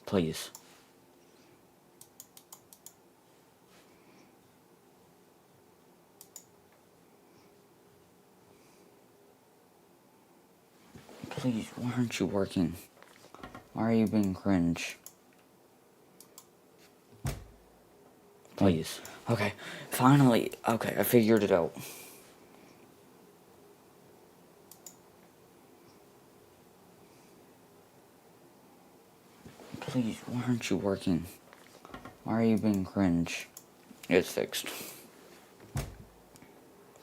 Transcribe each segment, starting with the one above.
Please. Please, why aren't you working? Why are you being cringe? Please. Okay, finally. Okay, I figured it out. Please, why aren't you working? Why are you being cringe? It's fixed.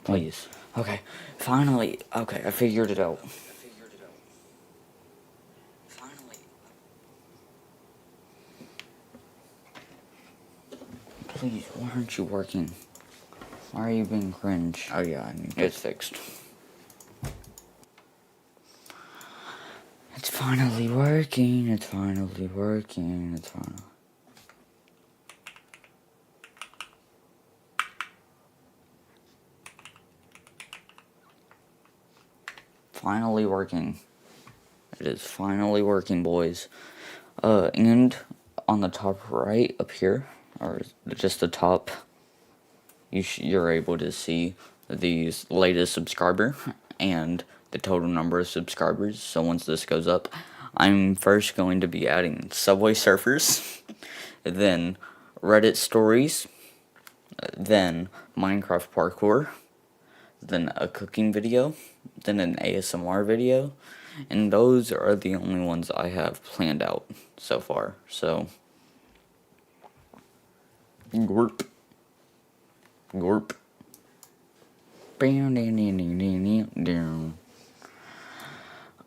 Please. Okay, finally. Okay, I figured it out. Please, why aren't you working? Why are you being cringe? Oh yeah, I need it's fixed. It's finally working, it's finally working, it's finally working. It is finally working, boys. And on the top right up here, or just the top, you're able to see the latest subscriber and the total number of subscribers. So once this goes up, I'm first going to be adding Subway Surfers, then Reddit stories, then Minecraft parkour, then a cooking video, then an ASMR video, and those are the only ones I have planned out so far. So Gorp.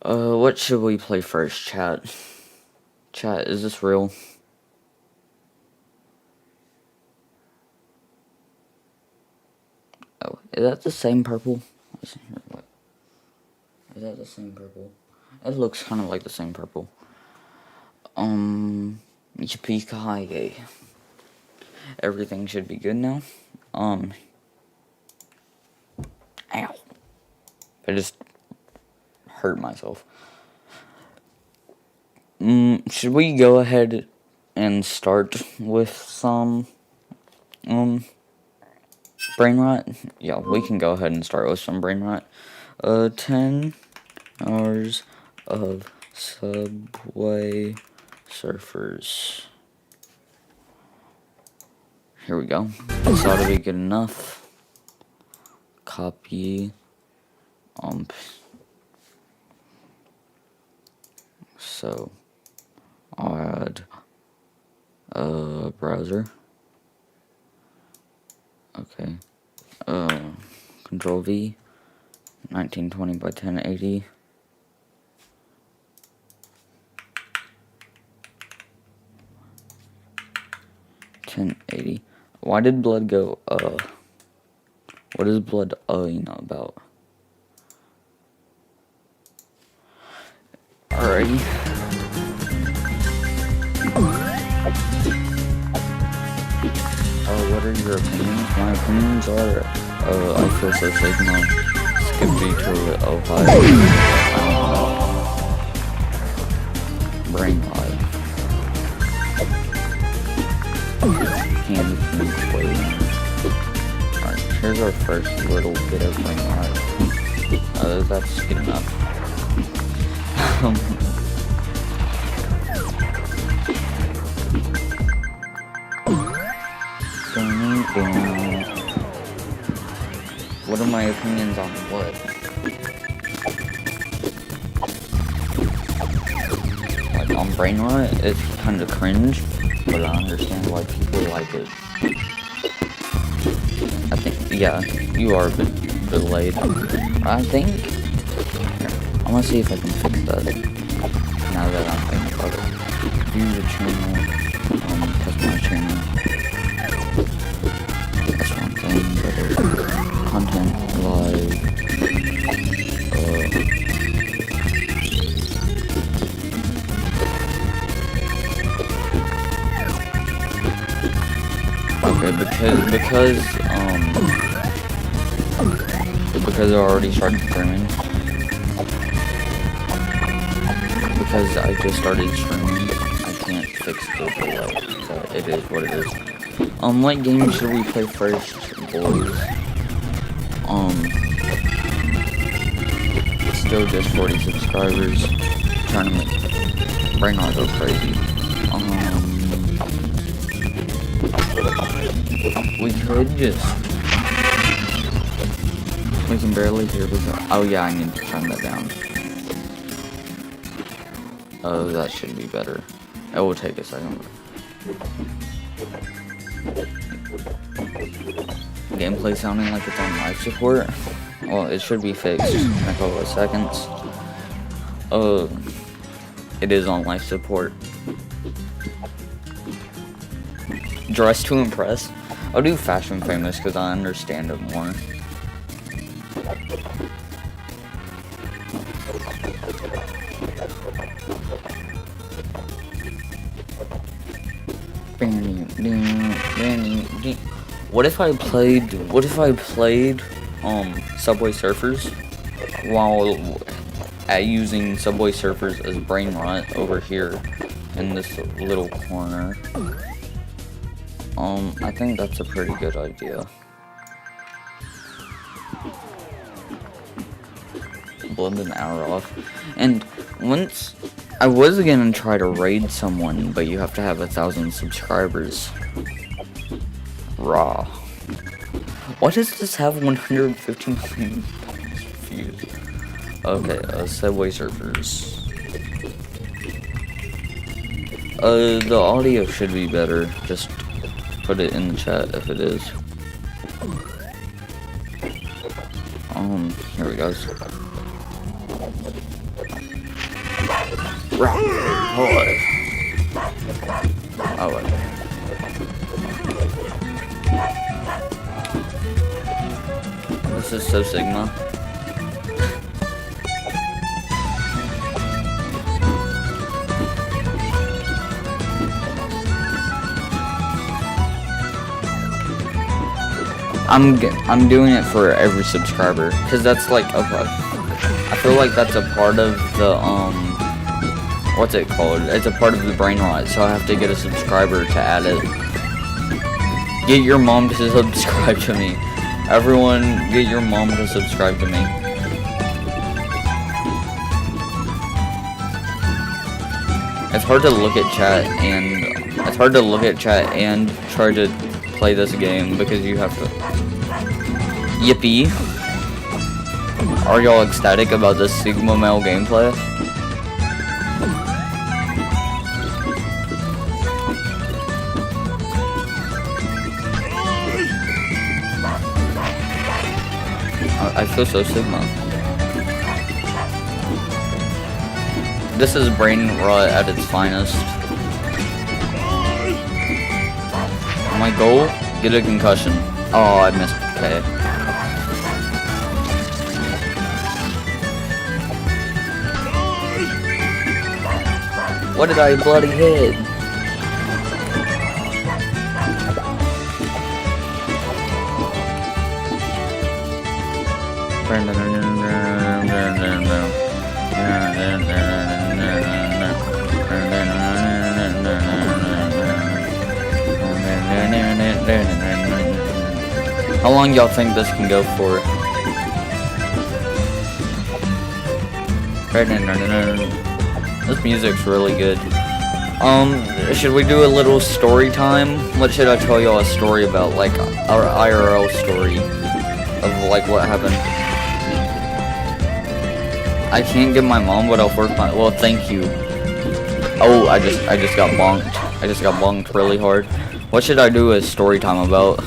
What should we play first, chat? Chat, is this real? Oh, is that the same purple? Is that the same purple? It looks kind of like the same purple. Yippee-ki-yay. Everything should be good now. Ow. I just hurt myself. Should we go ahead and start with some, brain rot? Yeah, we can go ahead and start with some brain rot. 10 hours of Subway Surfers. Here we go. This ought to be good enough. Copy. So, I'll add a browser. Okay. Control V. 1920 by 1080. Why did blood go, What is blood, about? Alrighty. What are your opinions? My opinions are, I feel so safe now. Skippy to Ohio. Brain rot. Alright, here's our first little bit of brain rot. That's good enough. What are my opinions on what? Like, on brain rot, it's kind of cringe, but I understand why people like it. I think, yeah, you are a bit delayed. I think, here, I'm gonna see if I can fix that, now that I'm thinking about it. View the channel, customize channel. That's one thing, better content, live, okay, because I already started streaming. Because I just started streaming, I can't fix the delay, but it is what it is. What game should we play first, boys? Still just 40 subscribers. Trying to make Brain Rot go crazy. We could just. We can barely hear because. Oh yeah, I need to turn that down. Oh, that should be better. It will take a second. Gameplay sounding like it's on life support. Well, it should be fixed in a couple of seconds. It is on life support. Dress to impress. I'll do Fashion Famous because I understand it more. What if I played Subway Surfers while using Subway Surfers as Brain Rot over here in this little corner? I think that's a pretty good idea. Blend an hour off. And once I was gonna try to raid someone, but you have to have 1,000 subscribers. Raw. Why does this have 150 million views? Okay, Subway Surfers. The audio should be better. Just put it in the chat if it is. Here we go. Right. Oh, okay. This is so Sigma. I'm doing it for every subscriber because that's like I feel like that's a part of the what's it called? It's a part of the Brain Rot, so I have to get a subscriber to add it. Get your mom to subscribe to me. Everyone, get your mom to subscribe to me. It's hard to look at chat and try to play this game because you have to. Yippee! Are y'all ecstatic about this Sigma Male gameplay? I feel so Sigma. This is Brain Rot at its finest. My goal? Get a concussion. Oh, I missed K. What did I bloody hit? How long y'all think this can go for? This music's really good. Should we do a little story time? What should I tell y'all a story about? Like, our IRL story of, like, what happened. I can't get my mom, but I'll force my... Well, thank you. Oh, I just got bonked. I just got bonked really hard. What should I do a story time about?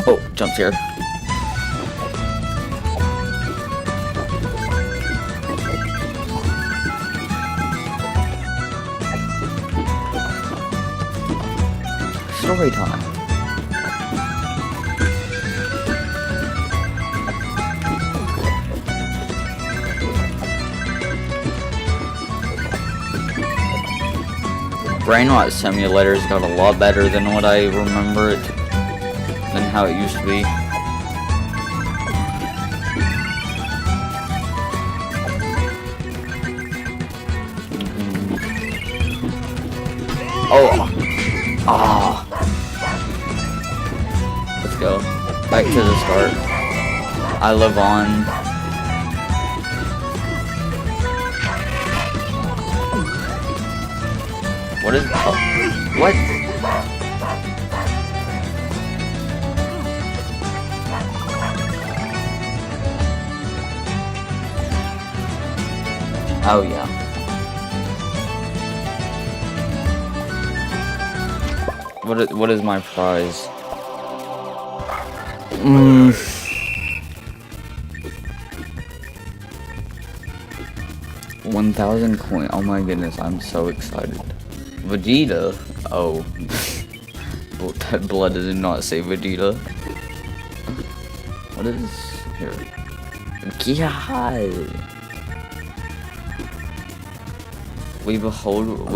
Oh, jump scare. Story time. Brain Rot Simulator's got a lot better than what I remember it, than how it used to be. Oh. Ah. Let's go. Back to the start. I live on. What is... Oh, what? Oh, yeah. What is my prize? 1,000 coin. Oh my goodness, I'm so excited. Vegeta. Oh. Well, that blood did not say Vegeta. What is here? God. We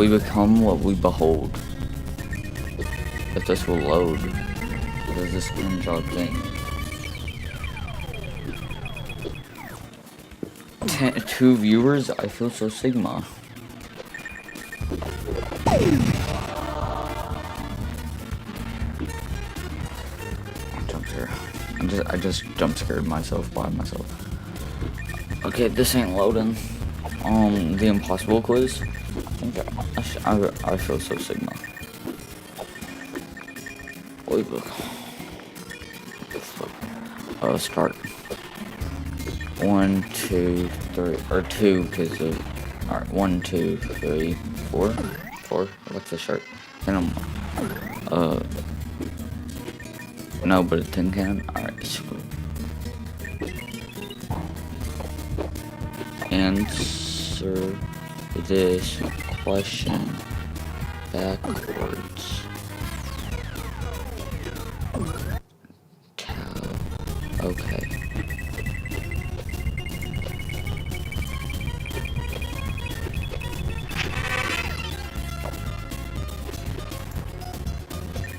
become what we behold. If this will load. What is this skin job thing? 2 viewers? I feel so Sigma. Jump scare. I just jump scared myself by myself. Okay, this ain't loading. The impossible quiz. I think I feel so Sigma. Wait, look. Start. 1, 2, 3, or 2, because of, alright, 1, 2, 3, 4, 4, what's the shirt? And no, but a tin can, alright, answer this question backwards. Okay.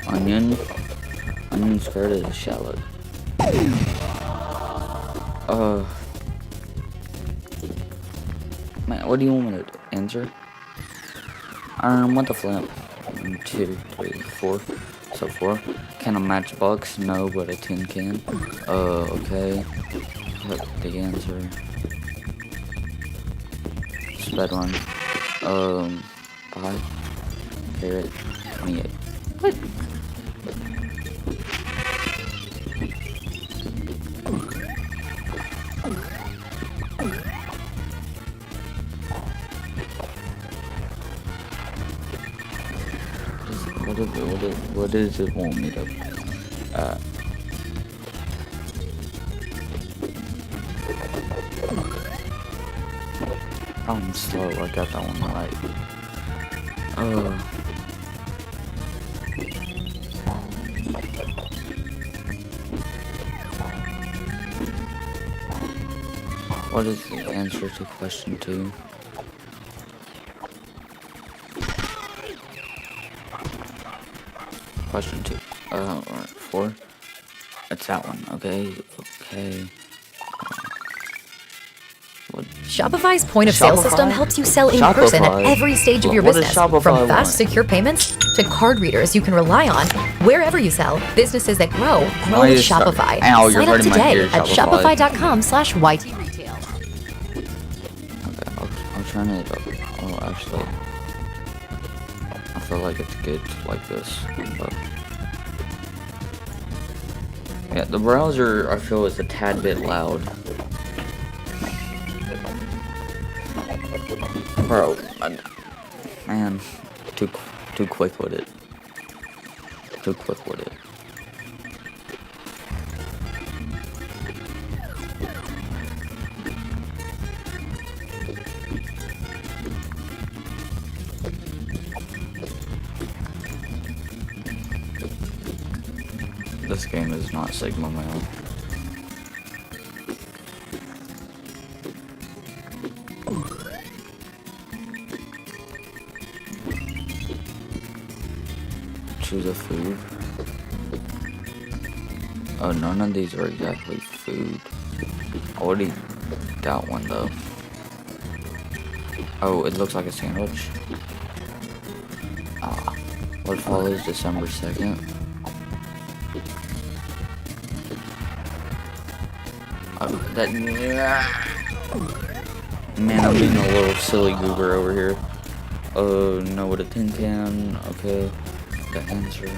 Onion skirt is a shallot. Man, what do you want me to answer? What the flip? 1, 2, 3, 4. So 4. Can a matchbox? No, but a tin can. Okay. The answer. Sped run. 5. Carrot. 28. What? What does it want me to? I'm slow. I got that one right. What is the answer to question 2? Question 2. Alright, 4. It's that one. Okay. Shopify's point of sale system helps you sell in person at every stage of your business. From fast, secure payments to card readers you can rely on. Wherever you sell, businesses that grow with Shopify. Sign up today at shopify.com/YTRetail. Okay, I'll turn it up. Oh, actually, I feel like it's good like this. But yeah, the browser I feel is a tad bit loud. Bro, man, too quick with it. Too quick with it. This game is not Sigma, man. Choose a food. Oh, none of these are exactly food. I already got one though. Oh, it looks like a sandwich. Ah. What follows December 2nd? Man, I'm being a little silly goober over here. Know what a tin can. Okay, the answer.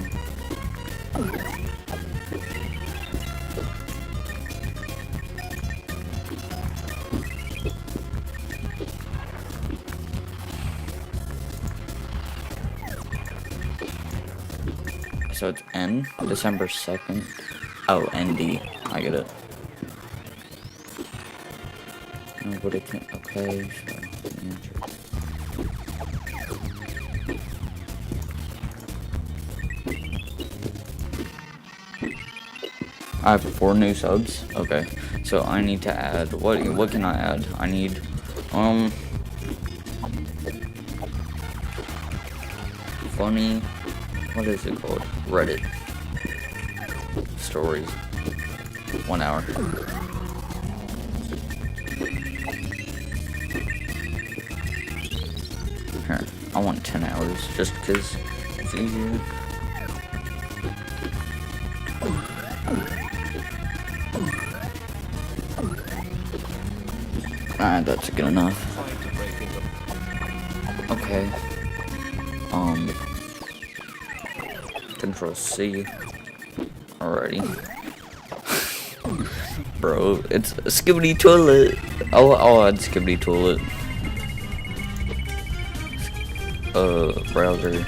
So it's N, December 2nd. Oh, ND. I get it. Nobody can. Okay, sure. I have 4 new subs. Okay, so I need to add. What can I add? I need. Funny. What is it called? Reddit. Stories. 1 hour. Here, I want 10 hours just because it's easier. Alright, that's good enough. Okay. Control C. Alrighty. Bro, it's a Skibidi Toilet. I'll add Skibidi Toilet. Browser.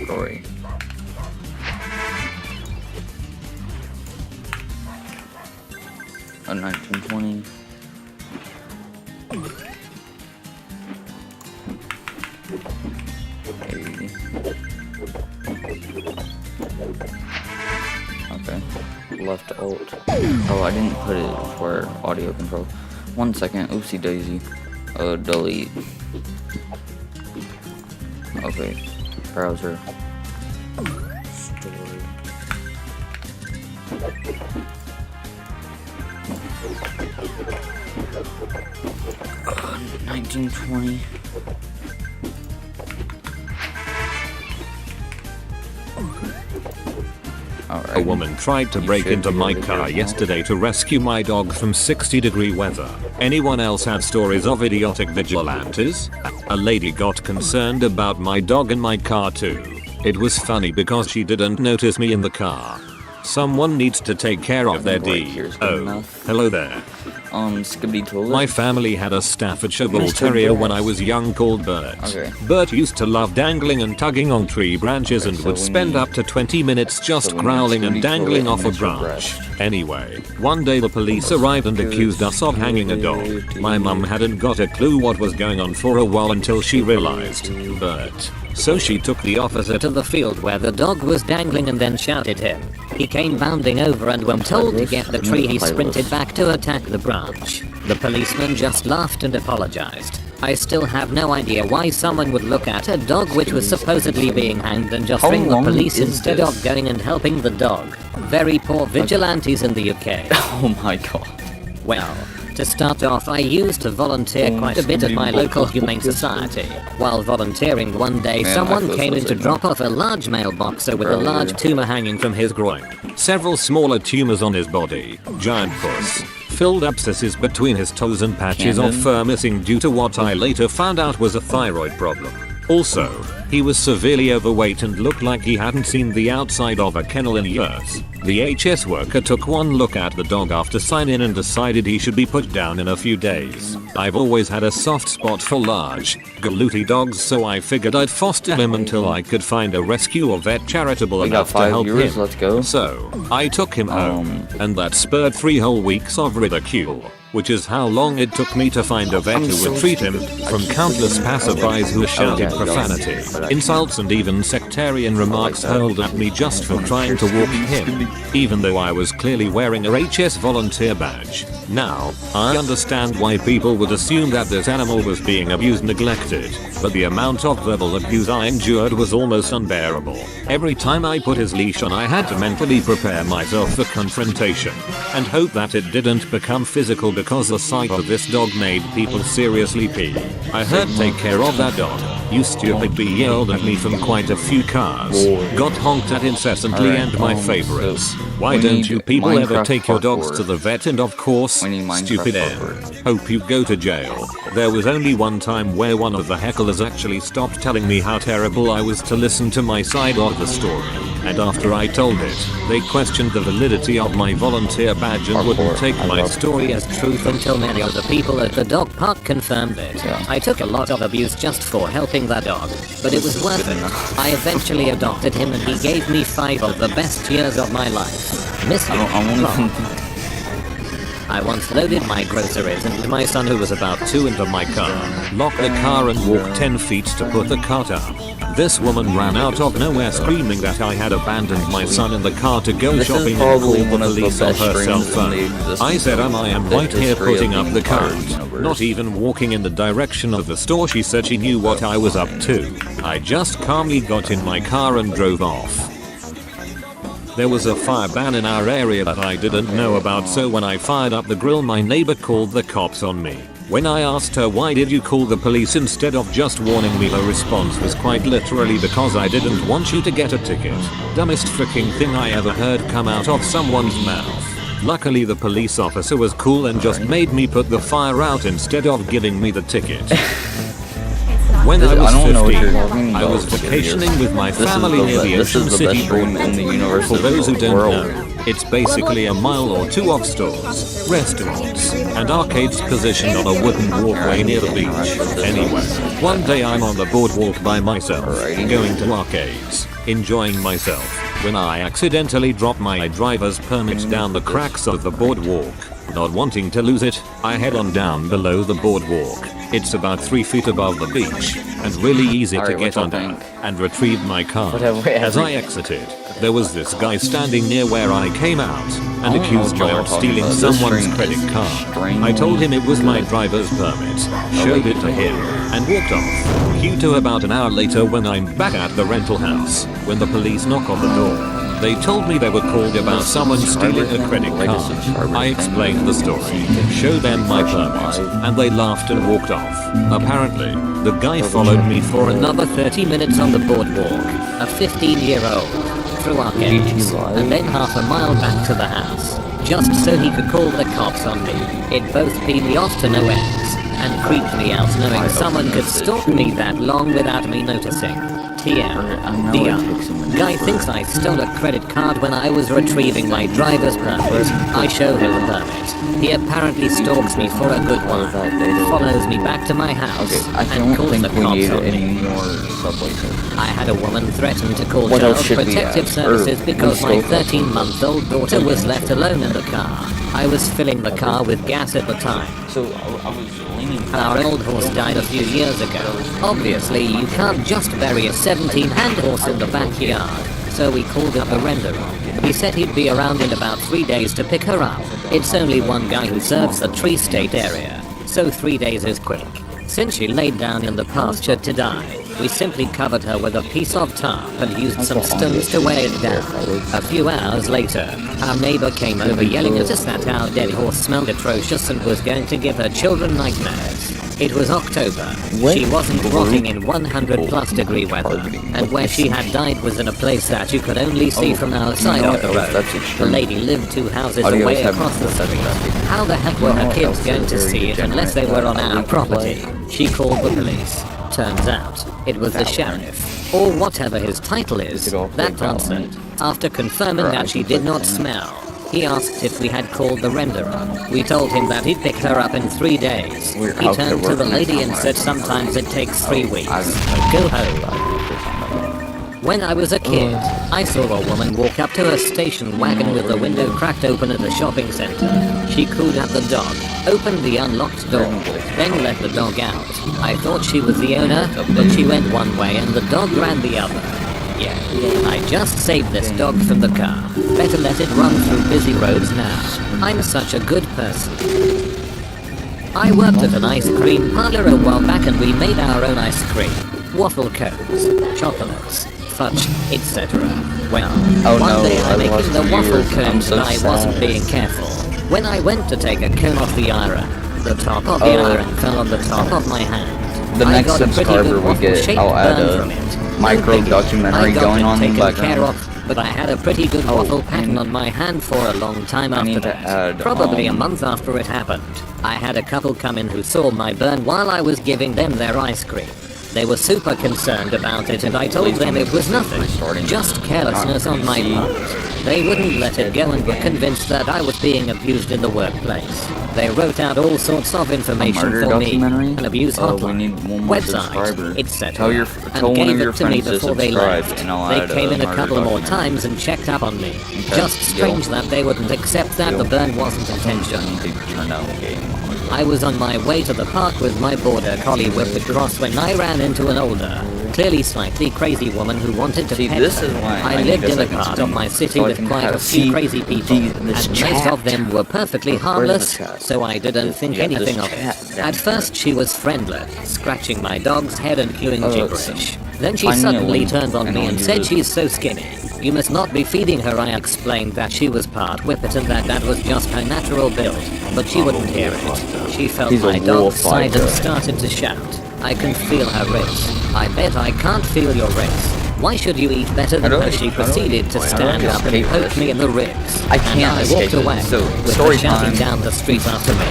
Sorry. A 1920. Okay. Left alt. Oh, I didn't put it for audio control. 1 second. Oopsie daisy. Delete. Okay. Browser. Story. 1920. A woman tried to break into my car yesterday to rescue my dog from 60-degree weather. Anyone else have stories of idiotic vigilantes? A lady got concerned about my dog and my car too. It was funny because she didn't notice me in the car. Someone needs to take care of their D. Oh, hello there. Skibidi Toilet. My family had a Staffordshire Bull Terrier when I was young called Bert. Okay. Bert used to love dangling and tugging on tree branches and would spend up to 20 minutes just growling and dangling off a branch. Anyway, one day the police arrived and accused us of hanging a dog. My mum hadn't got a clue what was going on for a while until she realized Bert. So she took the officer to the field where the dog was dangling and then shouted him. He came bounding over and when told to get the tree he sprinted back to attack the branch. The policeman just laughed and apologized. I still have no idea why someone would look at a dog which was supposedly being hanged and just ring the police instead of going and helping the dog. Very poor vigilantes in the UK. Oh my god. Well, to start off, I used to volunteer quite a bit at my local humane society. While volunteering one day, someone came in to drop off a large male boxer with a large tumor hanging from his groin. Several smaller tumors on his body. Giant puss. Filled abscesses between his toes and patches of fur missing due to what I later found out was a thyroid problem. Also, he was severely overweight and looked like he hadn't seen the outside of a kennel in years. The HS worker took one look at the dog after sign-in and decided he should be put down in a few days. I've always had a soft spot for large, galooti dogs, so I figured I'd foster him until I could find a rescue or vet charitable enough to help him. Let's go. So, I took him home, and that spurred 3 whole weeks of ridicule. Which is how long it took me to find a vet who would treat him, from countless passerbys who shouted profanity, insults and even sectarian remarks hurled at me just for trying to walk him, even though I was clearly wearing a HS volunteer badge. Now, I understand why people would assume that this animal was being abused and neglected, but the amount of verbal abuse I endured was almost unbearable. Every time I put his leash on, I had to mentally prepare myself for confrontation, and hope that it didn't become physical because because the sight of this dog made people seriously pee. I heard take care of that dog. You stupid bee yelled at me from quite a few cars. Got honked at incessantly and my favorites. Why don't you people ever take your dogs to the vet? And of course, stupid air. Hope you go to jail. There was only one time where one of the hecklers actually stopped telling me how terrible I was to listen to my side of the story. And after I told it, they questioned the validity of my volunteer badge and wouldn't take my story as truth until many of the people at the dog park confirmed it. I took a lot of abuse just for helping that dog, but it was worth it. I eventually adopted him and he gave me 5 of the best years of my life. Miss you. I once loaded my groceries and my son, who was about 2, into my car, locked the car and walked 10 feet to put the cart up. This woman ran out of nowhere screaming that I had abandoned my son in the car to go shopping and called the police on her cell phone. I said I am right here putting up the cart, not even walking in the direction of the store. She said she knew what I was up to. I just calmly got in my car and drove off. There was a fire ban in our area that I didn't know about, so when I fired up the grill, my neighbor called the cops on me. When I asked her why did you call the police instead of just warning me, her response was quite literally, because I didn't want you to get a ticket. Dumbest freaking thing I ever heard come out of someone's mouth. Luckily the police officer was cool and just made me put the fire out instead of giving me the ticket. When I was 15, I was vacationing with my family near the Ocean City Boardwalk. For those who don't know, it's basically a mile or 2 of stores, restaurants, and arcades positioned on a wooden walkway near the beach. Anyway, one day I'm on the boardwalk by myself, going to arcades, enjoying myself, when I accidentally drop my driver's permit down the cracks of the boardwalk. Not wanting to lose it, I head on down below the boardwalk. It's about 3 feet above the beach, and really easy to get under, and retrieve my car. As I exited, there was this guy standing near where I came out, and accused me of stealing someone's credit card. I told him it was my driver's permit, showed it to him, and walked off. Cue to about an hour later when I'm back at the rental house, when the police knock on the door. They told me they were called about someone stealing a credit card. I explained the story, showed them my permit, and they laughed and walked off. Apparently, the guy followed me for another 30 minutes on the boardwalk, a 15-year-old, through arcades, and then half a mile back to the house, just so he could call the cops on me. It both peed me off to no ends, and creeped me out knowing someone could stalk me that long without me noticing. TM. DR. Guy thinks I stole a credit card when I was retrieving my driver's permit. I show him the permit. He apparently stalks me for a good while, follows me back to my house, and calls the cops on me. I had a woman threaten to call Child Protective Services because my 13-month-old daughter was left alone in the car. I was filling the car with gas at the time. Our old horse died a few years ago. Obviously, you can't just bury a 17-hand horse in the backyard, so we called up a renderer. He said he'd be around in about 3 days to pick her up. It's only one guy who serves the Tree State area, so 3 days is quick. Since she laid down in the pasture to die, we simply covered her with a piece of tarp and used some stones to weigh it down. A few hours later, our neighbor came over yelling at us that our dead horse smelled atrocious and was going to give her children nightmares. It was October. She wasn't rotting in 100+ degree weather, and where she had died was in a place that you could only see from our side of the road. The lady lived 2 houses away across the street. How the heck were her kids going to see it unless they were on our property? She called the police. Turns out, it was the sheriff, or whatever his title is, that answered. After confirming that she did not smell, he asked if we had called the renderer. We told him that he'd pick her up in 3 days. He turned to the lady and said sometimes it takes 3 weeks. Go home. When I was a kid, I saw a woman walk up to a station wagon with the window cracked open at a shopping center. She cooed at the dog, opened the unlocked door, then let the dog out. I thought she was the owner, but she went one way and the dog ran the other. Yeah, I just saved this dog from the car. Better let it run through busy roads now. I'm such a good person. I worked at an ice cream parlor a while back and we made our own ice cream. Waffle cones, chocolates, fudge, etc. Well, one day I'm making the waffle cones and I wasn't being careful. When I went to take a cone off the iron, the top of the iron fell on the top of my hand. The I next got a pretty subscriber good we get, waffle-shaped I'll add burn a from it. micro documentary I got going it on in the taken care background. of, but I had a pretty good waffle pattern on my hand for a long time I after need to that. add, Probably a month after it happened. I had a couple come in who saw my burn while I was giving them their ice cream. They were super concerned about it, and I told them it was nothing, just carelessness on my part. They wouldn't let it go and were convinced that I was being abused in the workplace. They wrote out all sorts of information murder for me, documentary? an abuse We hotline, need one more subscriber. website, etc. Tell and one gave of your it to me friends to before they subscribe, left. and I'll They add came in a murder couple more documentary. times and checked up on me. Okay, Just strange deal. that they wouldn't accept that Deal. the burn wasn't I intentional. need to turn down the game. I was on my way to the park with my border collie Whip across when I ran into an older, clearly slightly crazy woman who wanted to See, pet this her. is why I lived need a in a second part of screen, my city so I with can quite a see few crazy people, this and chat. most of them were perfectly harmless, chat? so I didn't think Yeah, this anything of chat it. down At first she was friendly, scratching my dog's head and cooing gibberish. Then she find me a suddenly link turned on and me I'll and use said it. she's so skinny. You must not be feeding her. I explained that she was part whippet and that was just her natural build, but she wouldn't hear it. She felt He's a my dog's wolf side and fighter. started to shout. I can feel her ribs. I bet I can't feel your ribs. Why should you eat better than her? She proceeded to stand up and poke me in the ribs. I can't and I escape walked this. away, So, with story her shouting time. down the street after me.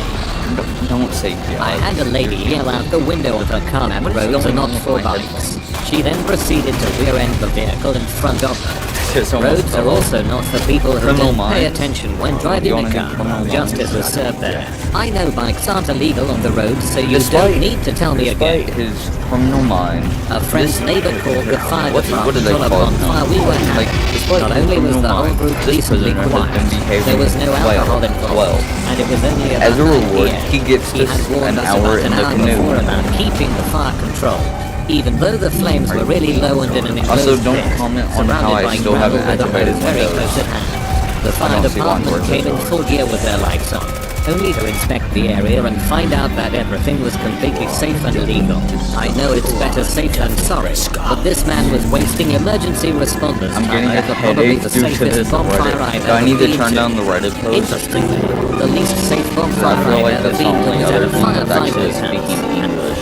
Don't say I yeah. had a lady yell out the window of her car that roads are not for bikes. She then proceeded to rear-end the vehicle in front of her. It's almost Roads are all- also not for people who Criminal don't pay Minds. attention when driving You a wanna do car. Criminal Justice Minds? is served there. I know bikes aren't illegal on the road, so you Despite- don't need to tell me Despite again. his criminal mind, A friend's neighbor called the fire what do department they on a call it? bonfire we were Like, having. despite Not his only was criminal the whole mind, group this decently prisoner has quiet, been behaving there was no alcohol well. involved, and it was only about As a 9 reward, p.m. he gets He us had warned an us hour about in an the hour canoe. before about keeping the fire controlled. Even though the flames were really low and in an enclosed Also, don't pit, comment on how surrounded I by still have gravel with a activated hose very windows. close at hand. The fire don't see why department I'm came in working. full gear with their lights on, only to inspect the area and find out that everything was completely safe and legal. I know it's better safe than sorry, but this man was wasting emergency responders I'm time getting a over probably headache the due to safest this bonfire Reddit. I've Do I ever need to been turn to. down the Reddit post? Interestingly, the least safe I bonfire feel I've like ever that's the been to only is at other a thing that's actually firefighter's speaking house. English.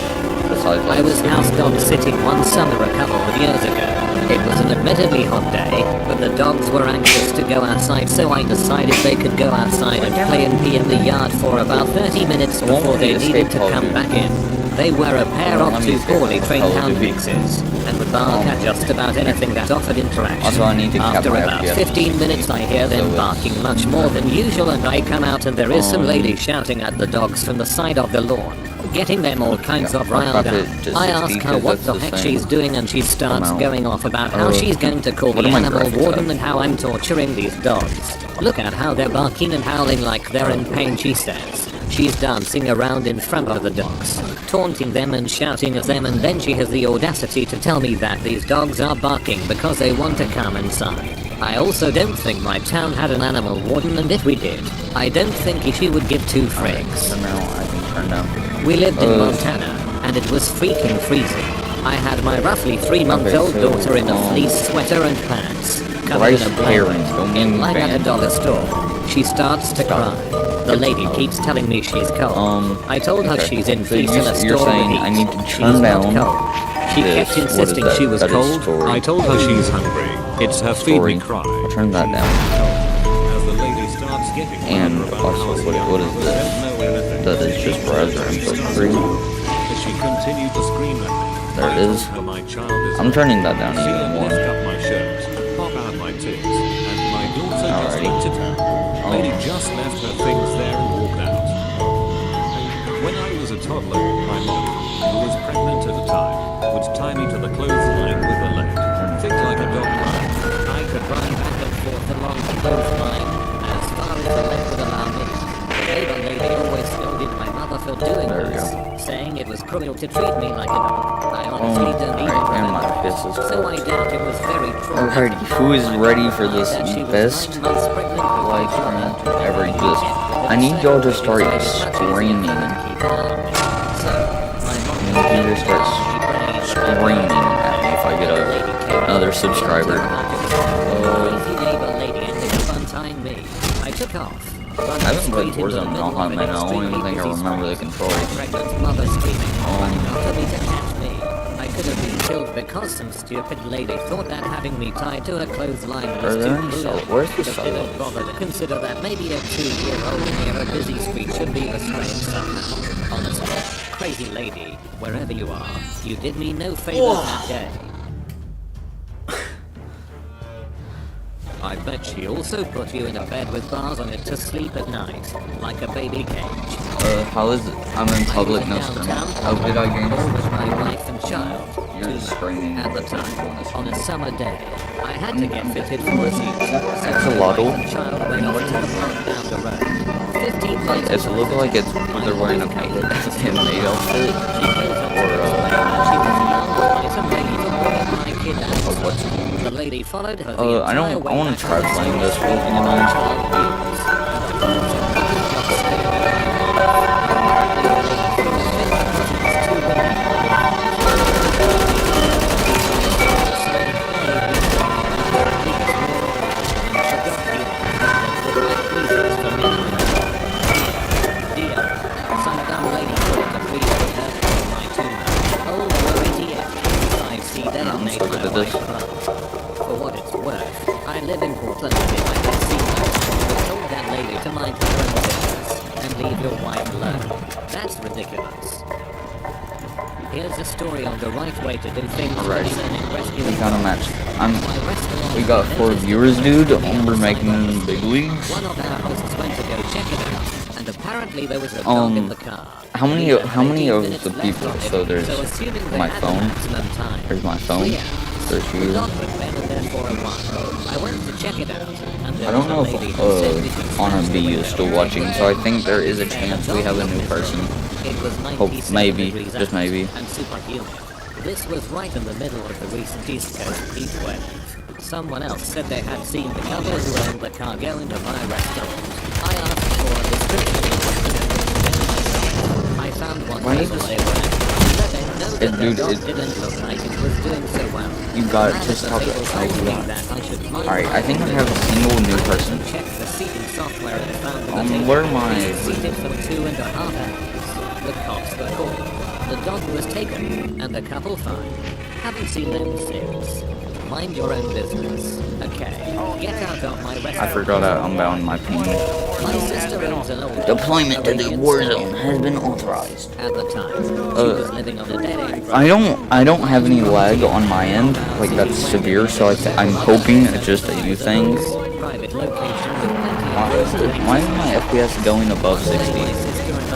Besides, I was house dog sitting one summer a couple of years ago. It was an admittedly hot day, but the dogs were anxious to go outside, so I decided they could go outside and play and pee in the yard for about 30 minutes before they needed to come back in. They were a pair of two poorly trained hound mixes, and would bark at just about anything that offered interaction. Also, I need to cap After my about FPS. 15 minutes, I hear them So, barking much more than usual, and I come out and there is some lady shouting at the dogs from the side of the lawn, getting them all kinds of riled up. I ask her what the heck she's doing, and she starts going off about how she's going to call the what are my animal graphics warden at? and how I'm torturing these dogs. Look at how they're barking and howling like they're in pain, she says. She's dancing around in front of the dogs, taunting them and shouting at them, and then she has the audacity to tell me that these dogs are barking because they want to come inside. I also don't think my town had an animal warden, and if we did, I don't think she would give two frigs. So now I can turn down. We lived in Montana, and it was freaking freezing. I had my roughly 3-month-old Okay, so, daughter in a fleece sweater and pants, covered Rice in a herrings don't blanket, in mean line at a band. dollar store. She starts to cry. The lady keeps telling me she's cold. I told her okay. she's in So fleece in a you're store saying with I heat. need to She's turn not down cold. She this. kept What is insisting that? she was That is cold. story. I told her she's hungry. It's her feed Story. me cry. I'll turn that down. As the lady starts getting And about also, hours what ago, is this? don't know anything. That is just browser input 3. As she continued to scream at me, There it I is. told her my child is I'm turning that down See even her more. lift up my shirt, pop out my tits, and my daughter just Alrighty. looked at her. Lady just left her things there and walked out. When I was a toddler, my mom, who was pregnant at the time, would tie me to the clothesline with a leg, thick like a dog line. I could run back and forth along the clothesline as far as the leg would allow me. The neighbor lady always scolded my mother for doing There we this, saying it was cruel to treat me like a dog. I honestly don't even Alright, and my remember. fist is So I full. doubt it was very true. Alrighty, who is ready for this That she was best 9 months pregnant with live my stream child. to ever exist? I need y'all to start screaming. I need you to start screaming at me if I get another subscriber. Crazy neighbor lady ended up untying me. I took off, I haven't played Warzone in a long time, man. I don't even think I remember the controls. Pregnant mother screaming, running after me to catch me. I could have been killed because some stupid lady thought that having me tied to a clothesline was too cruel. Where's the But didn't bother to consider that maybe a 2-year-old near a busy street should be restrained somehow. Honestly, crazy lady, wherever you are, you did me no favors that day. I bet she also put you in a bed with bars on it to sleep at night, like a baby cage. How is it? I'm in public, no screaming. How did I gain With it? my wife and child. You're screaming. At the time, on a summer day, I had to get fitted for a season. That's a lotto. The child went off to the park down the road. 15 minutes. It looks like it's they're wearing a maid outfit. She was young, nice and ready to bring my kid out. What's The lady followed her. I want to try playing this with you know. I'm so good at this. For what it's worth, I live in Portland with my casino. I told that lady to mind her own business and leave your wife alone. That's ridiculous. Here's a story on the right way to do things. Alright. concerning rescuing We got a match. my restaurant. We got 4 viewers, dude. We're making big leagues. One of our hosts went to go check it out, and apparently there was a dog in the car. How many of the people? So there's assuming they my had the phone. maximum time. There's my phone. 3 hours. There's The you. dog had been there for a while. I went to check it out, and there I don't know was a lady who said we could if Honor B is still watching, so I think there is a chance we have a new person. It was Hope 97 maybe, degrees just out maybe. and superhuman. This was right in the middle of the recent East Coast heat wave. Someone else said they had seen the couple who owned the car go into my restaurant. I asked for a description. I found one Why table is they were at. Let them know that the Dude, dog it- didn't look like it was doing so well. You got The to stop table it. told me that I should mind Alright, my I think I business. have a single new person. Check the seating software and found that the Where table am I? was seated for 2.5 hours. The cops were called. The dog was taken, and the couple fine. Haven't seen them since. Mind your own business. Okay, get out of my restaurant. I forgot I unbound my ping. My sister owns an old Deployment to the Korean Warzone has been authorized. At the time, she was living on a dead end. I don't have any lag on my end, like that's severe, so I'm hoping it's just a you thing. Private location with plenty of Why is my FPS going above 60? My sister and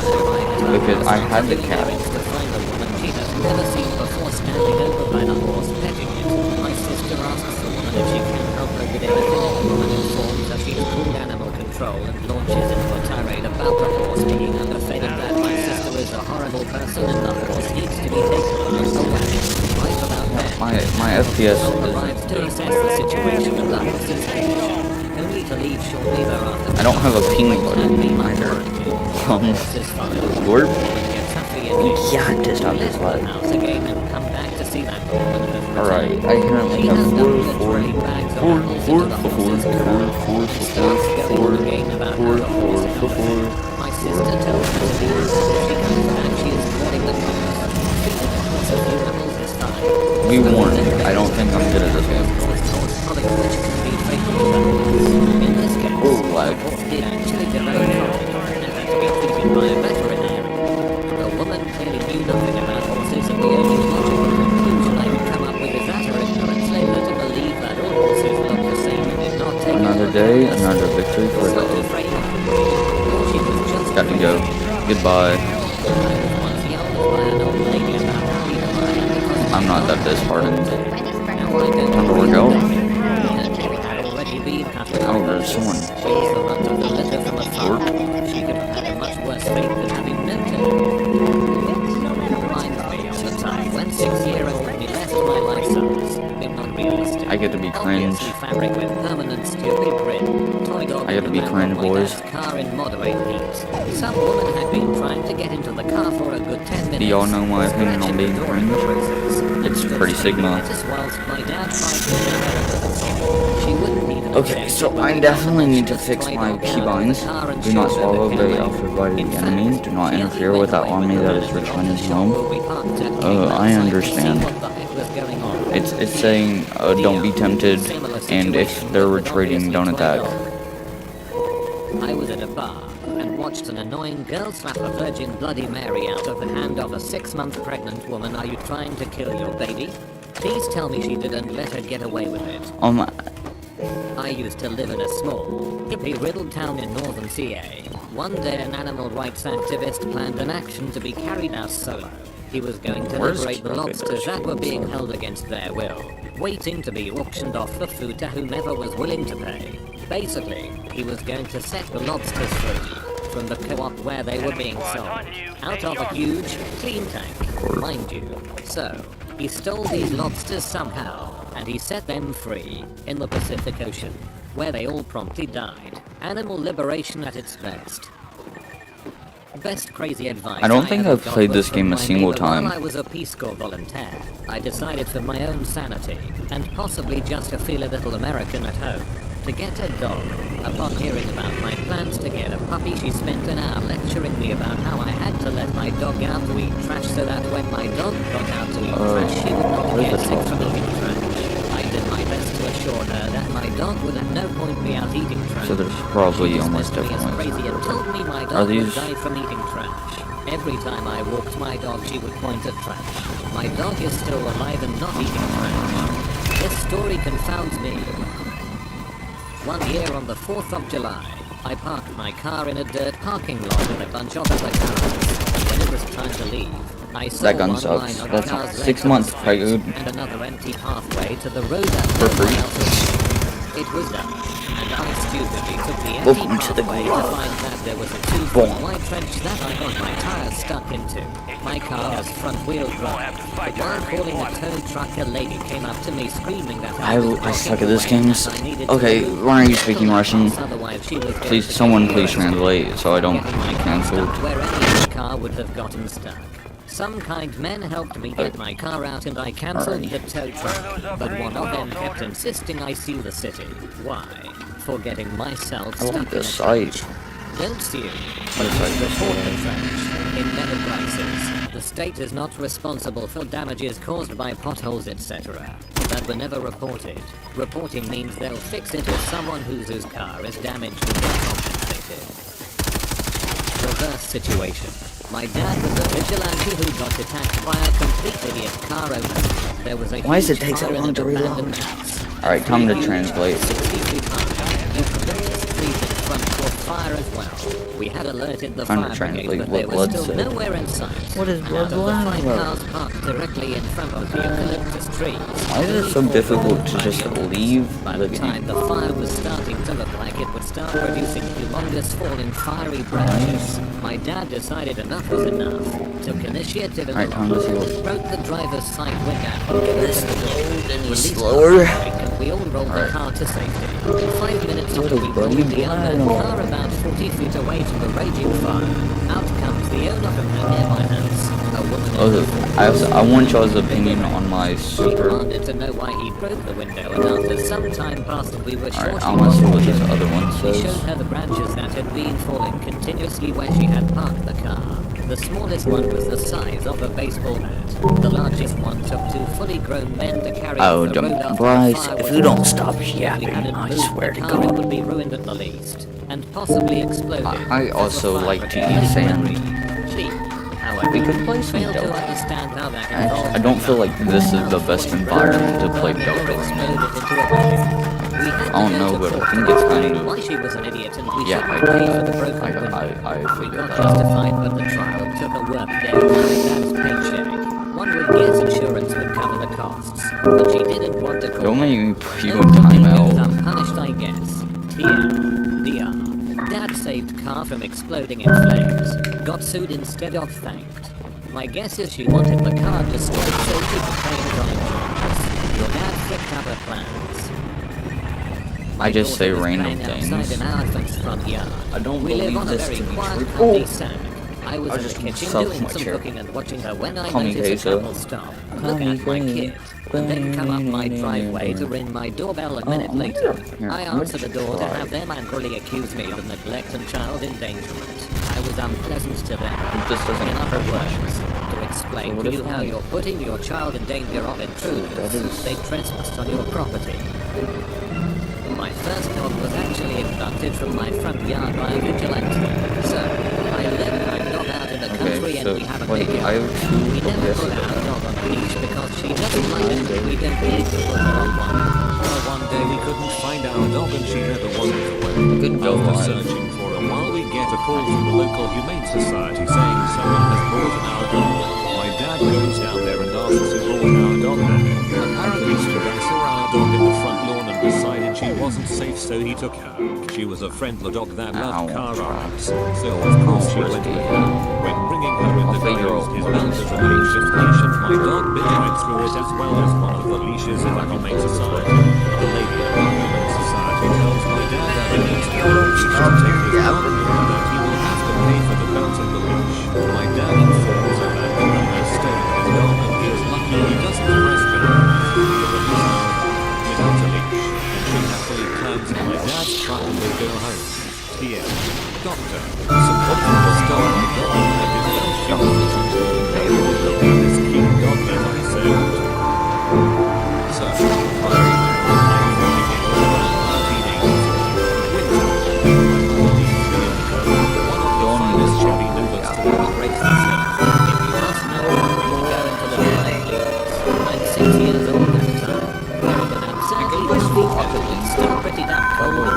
I Because I had the cat. to find a woman she has never seen before standing over by the horse petting it. My sister asks the woman if she can help her with anything. The woman informs that she's called animal control and launches into a tirade about the horse being underfed and that my sister is a horrible person and the horse needs to be taken away. Right about then, My FPS arrives to assess the situation and the horse's condition. Only to leave shortly thereafter. I don't have a ping button either. Horse is fine. We're Gets happy again. yeah, to stop this Live lag. in the house again and come back to see that woman has returned. Alright, I currently She have has 4 dumped the trolley bags of apples into the horse's car. She starts going on again about how the horse is unfit. My sister tells her to leave. She comes back, she is calling the cops. Feeding the horse a few apples is fine. Be warned, I don't think I'm good at this game. Horse products which can be fatal to the horse. In this case, Oh, lag. the horse did actually develop trouble and had to be treated by a veterinarian. The woman clearly knew nothing about horses, and the only logical conclusion I could come up with is that her ignorance led her to believe that all horses look the same and did not take Another day, another victory for the She was just got to go. Goodbye. I was once yelled at by an old lady about being a liar because I'm not that disheartened. now I don't Time to work out. had already been cut Oh, there's someone. She was the runt of the litter from afar. She could have had a much worse fate than having no reminds me of the time when 6-year-old me left my life size. Unrealistic. I get to be cringe. Obviously fabric with permanent stupid grin. Toy dog I get to be in the cringe, back of my boys. dad's car in moderate heat. Some woman had been trying to get into the car for a good 10 minutes. Do y'all know my opinion on being cringe? It's pretty sigma. Just whilst my dad tried to get her under control. She wouldn't need Okay, so I definitely need to fix my keybinds. Do not swallow very offered by the enemy. Do not interfere with that army that is returning home. I understand. It's saying don't be tempted, and if they're retreating, don't attack. I was at a bar and watched an annoying girl slap a Virgin Bloody Mary out of the hand of a 6-month pregnant woman. Are you trying to kill your baby? Please tell me she didn't let her get away with it. I used to live in a small, hippie-riddled town in northern CA. One day an animal rights activist planned an action to be carried out solo. He was going to liberate the lobsters that were being held against their will, waiting to be auctioned off for food to whomever was willing to pay. Basically, he was going to set the lobsters free from the co-op where they were being sold, out of a huge, clean tank, mind you. So, he stole these lobsters somehow, and he set them free in the Pacific Ocean, where they all promptly died. Animal liberation at its best. Best crazy advice. I don't think I've played this game a single time. While I was a Peace Corps volunteer, I decided for my own sanity, and possibly just to feel a little American at home, to get a dog. Upon hearing about my plans to get a puppy, she spent an hour lecturing me about how I had to let my dog out to eat trash so that when my dog got out to eat trash, she would not get sick from eating trash. I did my best to assure her that my dog would at no point be out eating trash. So there's probably almost different different crazy and told me my dog would die from eating trash. Every time I walked my dog, she would point at trash. My dog is still alive and not eating trash. This story confounds me. One year on the 4th of July, I parked my car in a dirt parking lot with a bunch of other cars. When it was time to leave, I saw that gun one line sucks. of That's cars 6 months pregnant. and another empty pathway to the road that For free. It was done, and I stupidly took the empty Welcome to the pathway to find that there was a 2-foot wide trench that I got my tires stuck into. My car was front-wheel drive, but while calling a tow truck, a lady came up to me screaming that I suck at this game. Okay, why are you speaking Russian? Please, someone please translate so I don't get cancelled. Where any car would have gotten stuck. Some kind men helped me get my car out and I cancelled the tow truck, but one of them kept insisting I see the city. Why? For getting myself I stuck like in this a trench. site. Don't sue. Please report the trench. In many places, the state is not responsible for damages caused by potholes, etc. that were never reported. Reporting means they'll fix it if someone whose car is damaged will get compensated. Reverse situation. My dad was a vigilante who got attacked by a complete idiot car owner. There was a Why does it huge take so fire in long an to reload? abandoned house. Alright, time to translate. 60 feet high. Eucalyptus trees in front caught fire as well. We had alerted the Time to fire brigade, translate but what they were Blood still said. nowhere in sight. What is And Blood out of the lying 5 about? cars parked directly in front of the eucalyptus trees. Why is it so difficult to just leave By the the time the fire was starting to look like it would start producing humongous falling fiery branches, my dad decided enough was enough. Took initiative in Alright, the time to lot, see what- broke the driver's side window, released the slower. brake, and we all rolled the car to safety. 5 minutes What after a we bloody pulled the unknown plan. car about 40 feet away from the raging fire, out comes the owner from her nearby house, a woman in I want y'all's opinion on my She super. demanded to know why he broke the window, and after some time passed, we were sure Alright, she I want to see wasn't what this kidding. other one He showed says. her the branches that had been falling continuously where she had parked the car. The smallest one was the size of a baseball bat. The largest one took 2 fully grown men to carry Oh, off the road don't- after Bryce, the fire if was you don't out. stop If we yapping, hadn't I moved swear the to car, it God. would be ruined at the least, and possibly exploded. I as also the fire like to brigade eat sand. She, however, We could play some failed to Dope. understand how that I don't feel like this is the best environment to play Dope in. I don't know, but I think it's kind of- Why she was an idiot and we Yeah, shouldn't pay for the broken I window. We figured got that out. justified, but the trial took a work day out of Dad's paycheck. One would guess insurance would cover the costs, but she didn't want to call. Don't make me put you No in company goes timeout. unpunished, I guess. DR. Dad saved car from exploding in flames. Got sued instead of thanked. My guess is she wanted the car destroyed so she could pay it on insurance. Your dad flipped up her plans. I just say daughter was random playing things. outside in our fence front yard. I don't We live believe on a this very to be quiet true. cul-de-sac. I was I in the just kitchen suck doing my some chair. cooking and watching her when I Call me noticed a queso. couple stop. Call Look me at my queso. kid. and then come up my driveway to ring my doorbell a minute later. I answered the door to have them angrily accuse me of neglect and child endangerment. I was unpleasant to them. In other words, to explain to you how you're putting your child in danger of intruders. They trespassed on your property. My first dog was actually abducted from my front yard by a vigilante. So, I live my dog out in the country and we have a big yard. We never put our dog on a leash because she doesn't like it. We don't need to put her on one. Well, one day we couldn't find our dog and she never wasn't away. Good dog. After searching for a while, we get a call from the local Humane Society saying someone has brought our dog. My dad goes down there and asks who brought our dog there. Apparently, Stuart saw our dog in the front lawn and decided she wasn't safe, so he took her. She was a friendly dog that loved car rides, so of course she went with her. When bringing her in the dials, his mouth is a makeshift leash, and my dog bit right through it as well as one of the leashes in the Humane Society. The lady at the Humane Society tells my dad that he needs to go to take his dog and that he will have to pay for the belt and the leash. My dad informs her that the owner has stolen his dog and he is lucky he doesn't arrest her. He releases her without a leash, and she happily climbs in my dad's truck and they go home. P.S. Doctor, support the star my dog and his belt shoes. Hey, look at this cute dog that I saved. So, I'm thinking all teenagers. Winter, one of the finest Chevy Novas to ever grace the set. If you must know, we go into the light leagues. I'm 6 years old at the time. Wearing an absurdly sweet outfit, still pretty damn cold.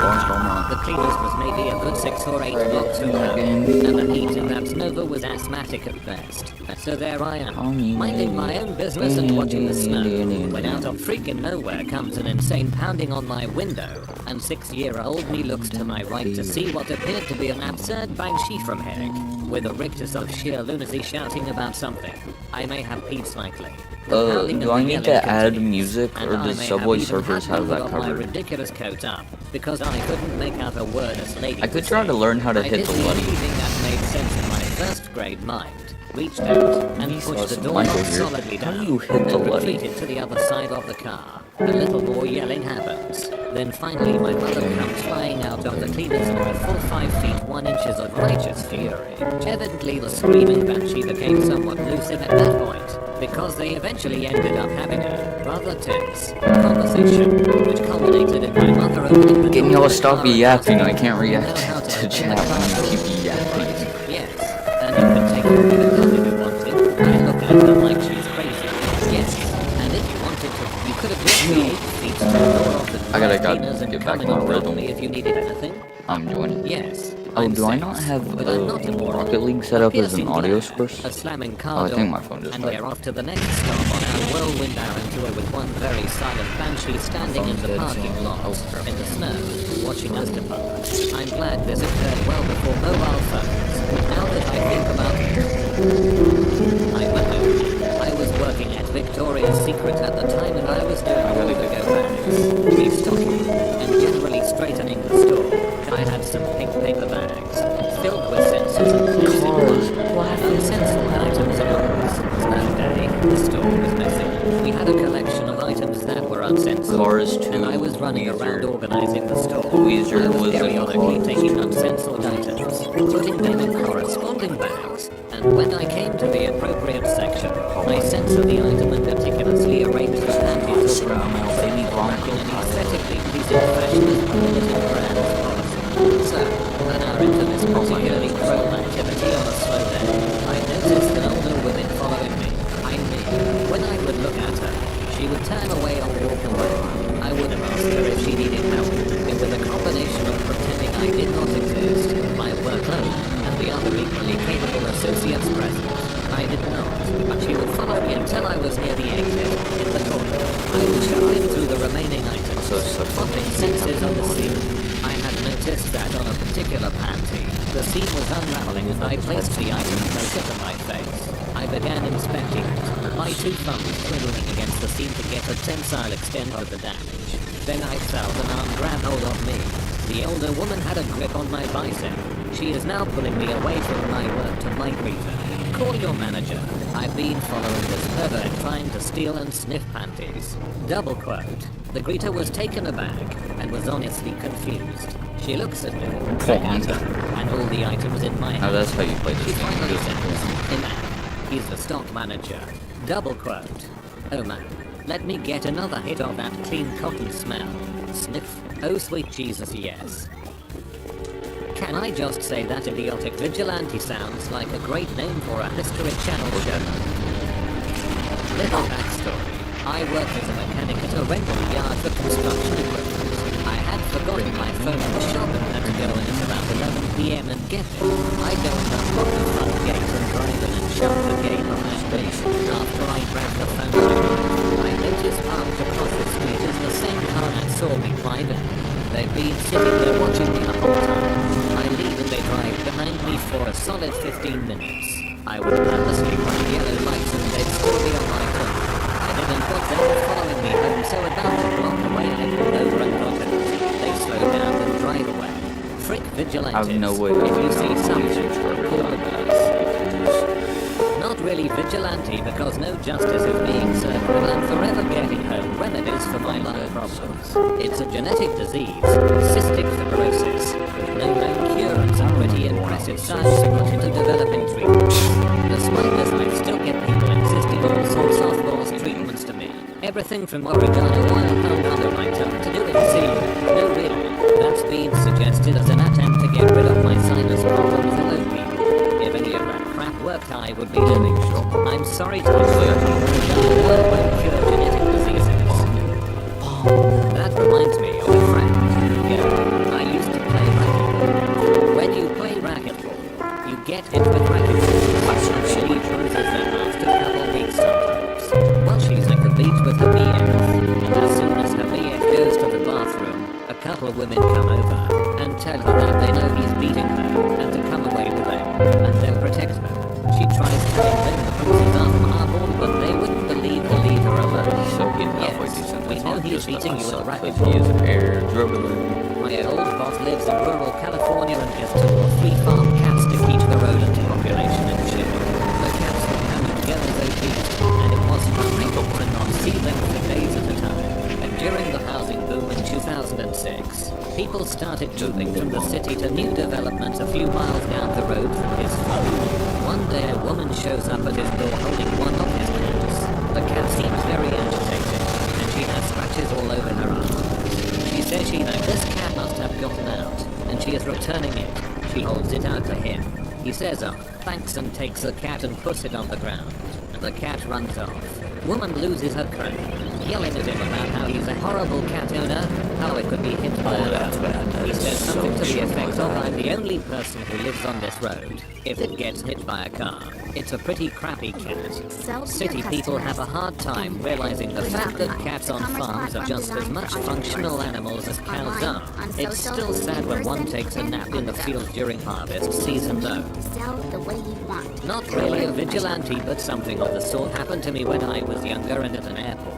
The cleaners was maybe a good 6 or 8 blocks from home, and the heat in that Nova was asthmatic at best. So there I am, minding my own business and watching the snow, when out of freaking nowhere comes an insane pounding on my window, and 6-year-old me looks to my right to see what appeared to be an absurd banshee from heck, with a rictus of sheer lunacy shouting about something. I may have peed slightly. Do I need to add music, or does Subway Surfers have that My covered? ridiculous coat up, because I couldn't make out a word as lady I could was try to saying. learn how to I hit did the the button. only thing that made sense in my first grade mind. Reached out and pushed the door Michael lock here. solidly How do down you hit the and button? retreated to the other side of the car. A little more yelling happens. Then finally my mother comes flying out of the cleaners with a full 5 feet 1 inches of righteous fury. Evidently the screaming banshee became somewhat lucid at that point, because they eventually ended up having a rather tense conversation, which culminated in my mother opening the Can door y'all of the stop car and yapping? I asking, can't "Do you know react how to open chat the car when you door?" keep yapping. Yes, and you can take your pillow if you wanted. I look at her like she's crazy. Yes, and if you wanted to, you could have walked me 8 feet to the door of the I gotta dry cleaners and get come back in to my and help rhythm. me if you needed anything. I'm joining. Yes. Oh, I'm do I six, not have but I'm not immoral. Rocket League set up A as an piercing audio glare, source? A slamming Oh, car I door, think my phone just and died. we're off to the next stop on our whirlwind hour tour with one very silent banshee standing in the parking lot in the snow, watching us depart. I'm glad this occurred well before mobile phones. Now that I think about it, I I was working at Victoria's Secret at the time, and I was doing all the go bags, restocking, and generally straightening the store. I had some pink paper bags filled with sensors and clips in one. Uncensored items among us. That day, the store was messy. We had a collection of items that were uncensored, Cars too. and I was running around organizing the store. Weezer I was was in periodically Cars. taking uncensored items, putting them in corresponding bags, and when I came to the appropriate section, I censored the item and meticulously arranged the panties around in an aesthetically pleasing fashion as permitted in brand policy. So, an hour into this particularly cruel activity on a slow day, I noticed an older woman following me. I knew when I would look at her, she would turn away or walk away. I would have asked her if she needed help, and with a combination of pretending I did not exist, my workload, and the other equally capable associates present, I did not, but she would follow me until I was near the exit, in the corner. I would shine through the remaining items, popping senses on the seam. I had noticed that on a particular panty, the seam was unraveling and I placed the item closer to my face. I began inspecting it, my 2 thumbs twiddling against the seam to get a tensile extent of the damage. Then I felt an arm grab hold of me. The older woman had a grip on my bicep. She is now pulling me away from my work to my breather. Call your manager. I've been following this pervert trying to steal and sniff panties. Double quote. The greeter was taken aback and was honestly confused. She looks at me, and all the items in my hand. Oh, that's how you play this She game. finally says, "Hey man, he's the stock manager." Double quote. "Oh man, let me get another hit of that clean cotton smell." Sniff. Oh sweet Jesus, yes. Can I just say that idiotic vigilante sounds like a great name for a History Channel show? Little backstory. I work as a mechanic at a rental yard for construction equipment. I had forgotten my phone in the shop and had to go in at about 11 p.m. and get it. I go and unlock the front gate and drive in and shut the gate on my station. After I grab the phone I notice parked across the street is the same car that saw me drive in. They've been sitting there watching me the whole time. I leave and they drive behind me for a solid 15 minutes. I would purposely run yellow lights and they'd still be on my turn. I didn't put them following me home, so about a block away I pulled over and got it. They slow down and drive away. Frick vigilantes. I have no way If you see something, to call the police. Not really vigilante because no justice is being served, but I'm forever getting home remedies for my lung problems. It's a genetic disease, cystic fibrosis, with no known cure and some pretty impressive science put into developing treatments. Despite this, I still get people insisting all sorts of softballs treatments to me. Everything from oregano oil found under my tongue to doing C. No really, that's been suggested as an attempt to get rid of my sinus problems alone people. If any of that crap worked, I would be doing sure. I'm sorry to inform you, oregano oil won't cure genetic diseases. That reminds me of a friend. Yeah, I used to play racquetball. When you play racquetball, you get hit with racquetball. She loses them after a couple weeks sometimes. Well, she's at the beach with her BF, and as soon as her BF goes to the bathroom, a couple of women come over and tell her that they know he's beating her and to come away with them, and they'll protect her. She tries telling them the bruises are from our ball, but they wouldn't believe to leave her alone. So getting halfway decent. We know he's beating you with a He racquetball. is an air dribbler. My old boss lives in rural California and has 2 or 3 farm cats to keep the rodent population in check. The cats were coming together as obese, and it was frightening to not see them for days at a time. And during the housing boom in 2006, people started moving from the city to new developments a few miles down the road from his farm. One day a woman shows up at his door holding one of his cats. The cat seems very agitated, and she has scratches all over her arm. She says she knows this cat must have gotten out, and she is returning it. She holds it out to him. He says, "Oh, thanks," and takes the cat and puts it on the ground. And the cat runs off. Woman loses her crap, yelling at him about how he's a horrible cat owner, how it could be hit by a car. He says something to the effect of, "I'm the only person who lives on this road. If it gets hit by a car, it's a pretty crappy cat." City people have a hard time realizing the fact that cats on farms are just as much functional animals as cows are. It's still sad when one takes a nap in the field during harvest season though. Not really a vigilante, but something of the sort happened to me when I was younger and at an airport.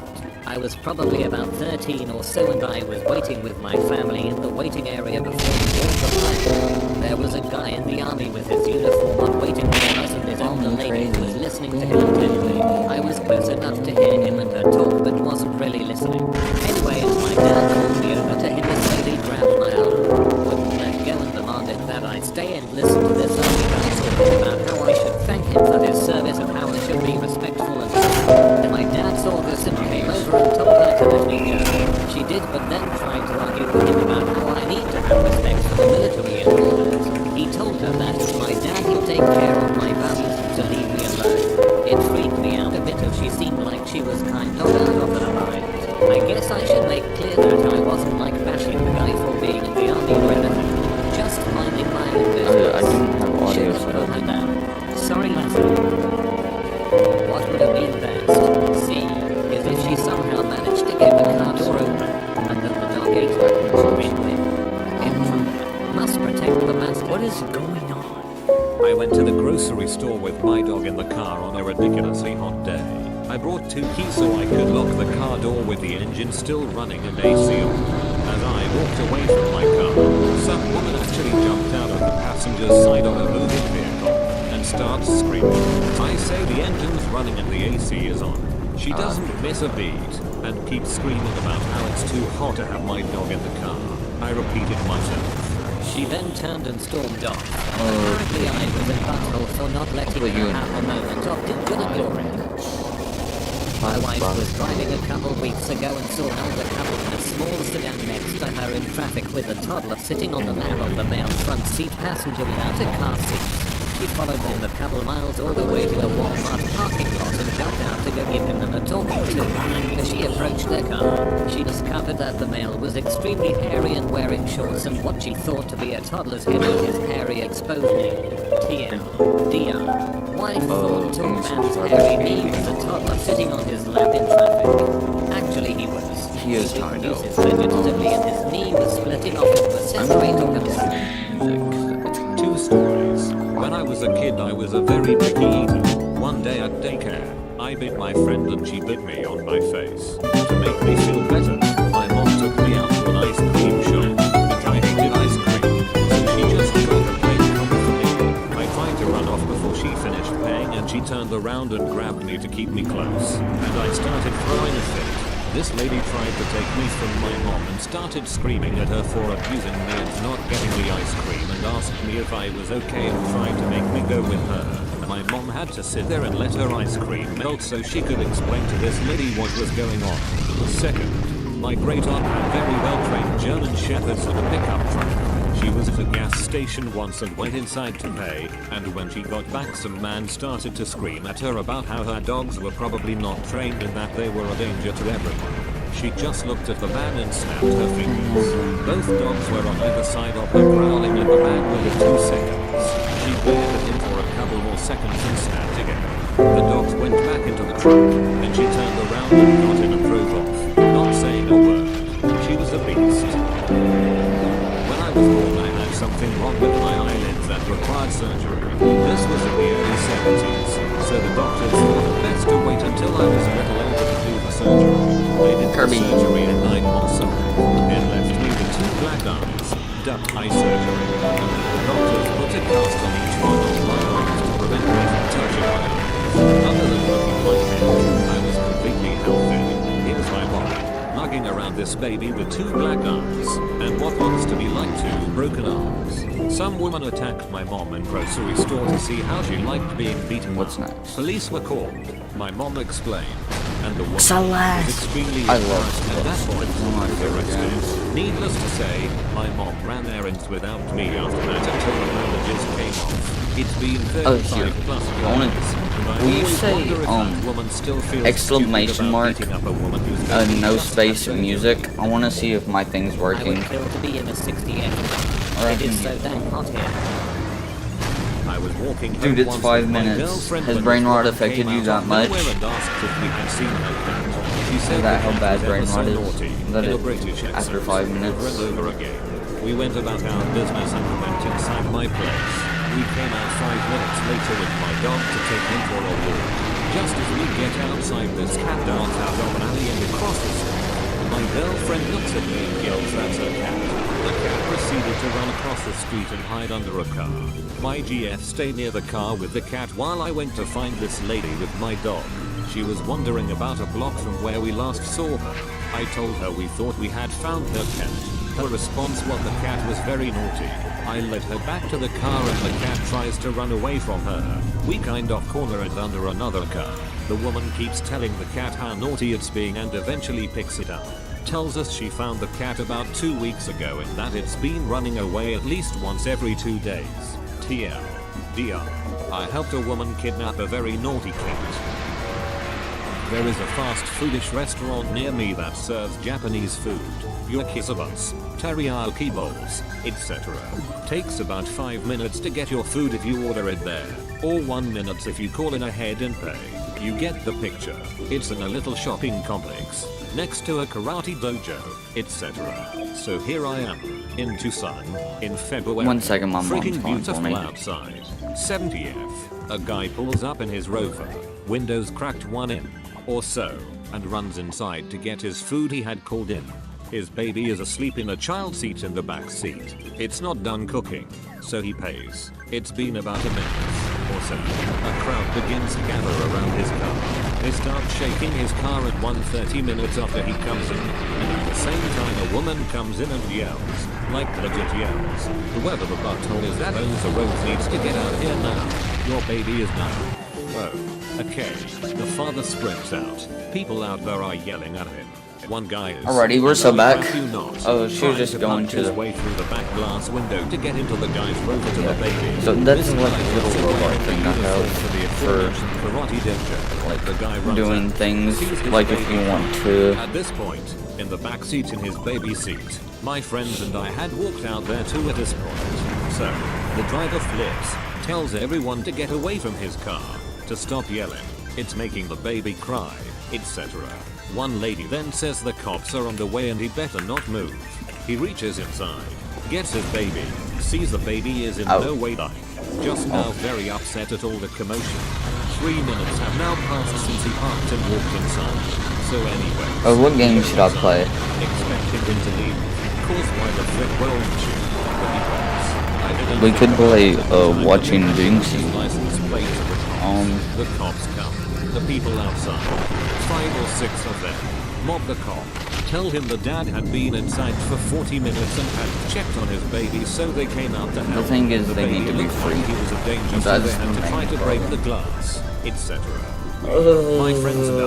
I was probably about 13 or so, and I was waiting with my family in the waiting area before we boarded the flight. There was a guy in the army with his uniform on waiting for us, and his older lady was listening to him intently. I was close enough to hear him and her talk, but wasn't really listening. Anyway, as my dad called me over to him, this lady grabbed my arm, wouldn't let go, and demanded that I stay and listen to this army guy talking about how I should thank him for his service and how I should be respectful and and my dad saw this and came over and told her to let me go. She did, but then tried to argue with him about how I need to have respect for the military and all that. He told her that as my dad would take care of my values and to leave me alone. It freaked me out a bit as she seemed like she was kind of out of her mind. I guess I should make clear that I wasn't like bashing the guy for being in the army or anything. Just minding my own business. I didn't have audio Should have set put up. her down. Sorry, Leslie. What would have been best, see, is if she somehow managed to get the car door open, and then the dog ate her in must protect the master. What is going on? I went to the grocery store with my dog in the car on a ridiculously hot day. I brought 2 keys so I could lock the car door with the engine still running and AC on. As I walked away from my car, some woman actually jumped out of the passenger's side on a moving vehicle and starts screaming. The engine's running and the AC is on. She doesn't miss a beat and keeps screaming about how it's too hot to have my dog in the car. I repeated myself. She then turned and stormed off. Apparently I was a butthole for not letting her have a moment of good glory. My wife was driving a couple weeks ago and saw an older couple in a small sedan next to her in traffic with a toddler sitting on the lap of the male front seat passenger without a car seat. She followed them a couple miles all the way to the Walmart parking lot and jumped out to go give him a talking to. As she approached their car, she discovered that the male was extremely hairy and wearing shorts and what she thought to be a toddler's head on his hairy exposed knee. TLDR. Wife thought tall man's hairy knee was a toddler sitting on his lap in traffic. Actually he was. He is kind of. Legitimately and his knee was splitting off into a separate organ. Two stories. When I was a kid I was a very picky eater. One day at daycare, I bit my friend and she bit me on my face. To make me feel better, my mom took me out to an ice cream shop. But I hated ice cream, so she just got a plate come for me. I tried to run off before she finished paying and she turned around and grabbed me to keep me close. And I started throwing a fit. This lady tried to take me from my mom and started screaming at her for abusing me and not getting me ice cream and asked me if I was okay and tried to make me go with her. My mom had to sit there and let her ice cream melt so she could explain to this lady what was going on. Second, my great aunt had very well-trained German shepherds and a pickup truck. She was at a gas station once and went inside to pay, and when she got back some man started to scream at her about how her dogs were probably not trained and that they were a danger to everyone. She just looked at the man and snapped her fingers. Both dogs were on either side of her growling at the man within 2 seconds. She glared at him for a couple more seconds and snapped again. The dogs went back into the truck, then she turned around and got in and drove off, not saying a word. She was a beast. When I was born I had something wrong with my eyelids that required surgery. This was in the early 70s, so the doctors thought it best to wait until I was a little older to do the surgery. They did the surgery at 9 months old, and left me with 2 black eyes, duck eye surgery. The doctors put a cast on each one of my eyes to prevent me from touching my eyes. Other than looking like this, I was completely healthy. Here's my body, lugging around this baby with 2 black eyes, and what looks to be like 2 broken arms. Some woman attacked my mom in grocery store to see how she liked being beaten. What's next? Police were called. My mom explained, and the woman Celeste. was extremely I love embarrassed at that point. It's one of my was favorite arrested. games. Needless to say, my mom ran errands without me after that until the bandages came off. It's been 35 plus years. Will you say, exclamation mark, no space music? I want to see if my thing's I working. would kill to be in a 68. Alright. It is so damn hot here. I was walking Dude, it's 5 minutes. Has brain rot affected you that much? Is that how bad brain rot is? That it, after 5 minutes? We went about our business and went inside my place. We came out 5 minutes later with my dog to take him for a walk. Just as we get outside, this cat darts out of an alley and across the street. My girlfriend looks at me and yells, "That's a cat." The cat proceeded to run across the street and hide under a car. My GF stayed near the car with the cat while I went to find this lady with my dog. She was wandering about a block from where we last saw her. I told her we thought we had found her cat. Her response was the cat was very naughty. I led her back to the car and the cat tries to run away from her. We kind of corner it under another car. The woman keeps telling the cat how naughty it's being and eventually picks it up. Tells us she found the cat about 2 weeks ago and that it's been running away at least once every 2 days. TL. DR. I helped a woman kidnap a very naughty cat. There is a fast foodish restaurant near me that serves Japanese food. Yakizabas, teriyaki bowls, etc. Takes about 5 minutes to get your food if you order it there, or 1 minute if you call in ahead and pay. You get the picture. It's in a little shopping complex, next to a karate dojo, etc. So here I am, in Tucson, in February. 1 second, my mom's freaking calling for beautiful me. outside. 70F. A guy pulls up in his Rover, windows cracked 1 in, or so, and runs inside to get his food he had called in. His baby is asleep in a child seat in the back seat. It's not done cooking, so he pays. It's been about a minute. or so, a crowd begins to gather around his car. They start shaking his car at 1:30 minutes after he comes in, and at the same time a woman comes in and yells, like legit yells, whoever the butthole is that owns the road needs to get out here now. Your baby is now. Oh, okay. The father sprints out. People out there are yelling at him. One guy is. Alrighty, we're so back. Oh, she was trying just to going punch to his the way through the back glass window to get into the guy's rover to the baby. So that's This like guy a little gets robot away thing I with have for the for aforementioned karate dojo. Like the guy runs doing out, things sees his like if baby. you want to. At this point, in the back seat in his baby seat, my friends and I had walked out there too at this point. So, the driver flips, tells everyone to get away from his car, to stop yelling, it's making the baby cry, etc. One lady then says the cops are on the way and he better not move. He reaches inside, gets his baby, sees the baby is in no way dying, just now very upset at all the commotion. 3 minutes have now passed since he parked and walked inside. So anyway. Oh, what game should I play? Expecting him to leave, caused by the frick won't you? But he won't. I didn't We could play watching Jinx. Jinxie. License plate to the cops come. The people outside, 5 or 6 of them, mob the cop. Tell him the dad had been inside for 40 minutes and had checked on his baby, so they came out to help. The thing is, the they baby need to be looked free. like he was a danger, so That's they had the to try main to break problem. the glass, etc. My friends and I,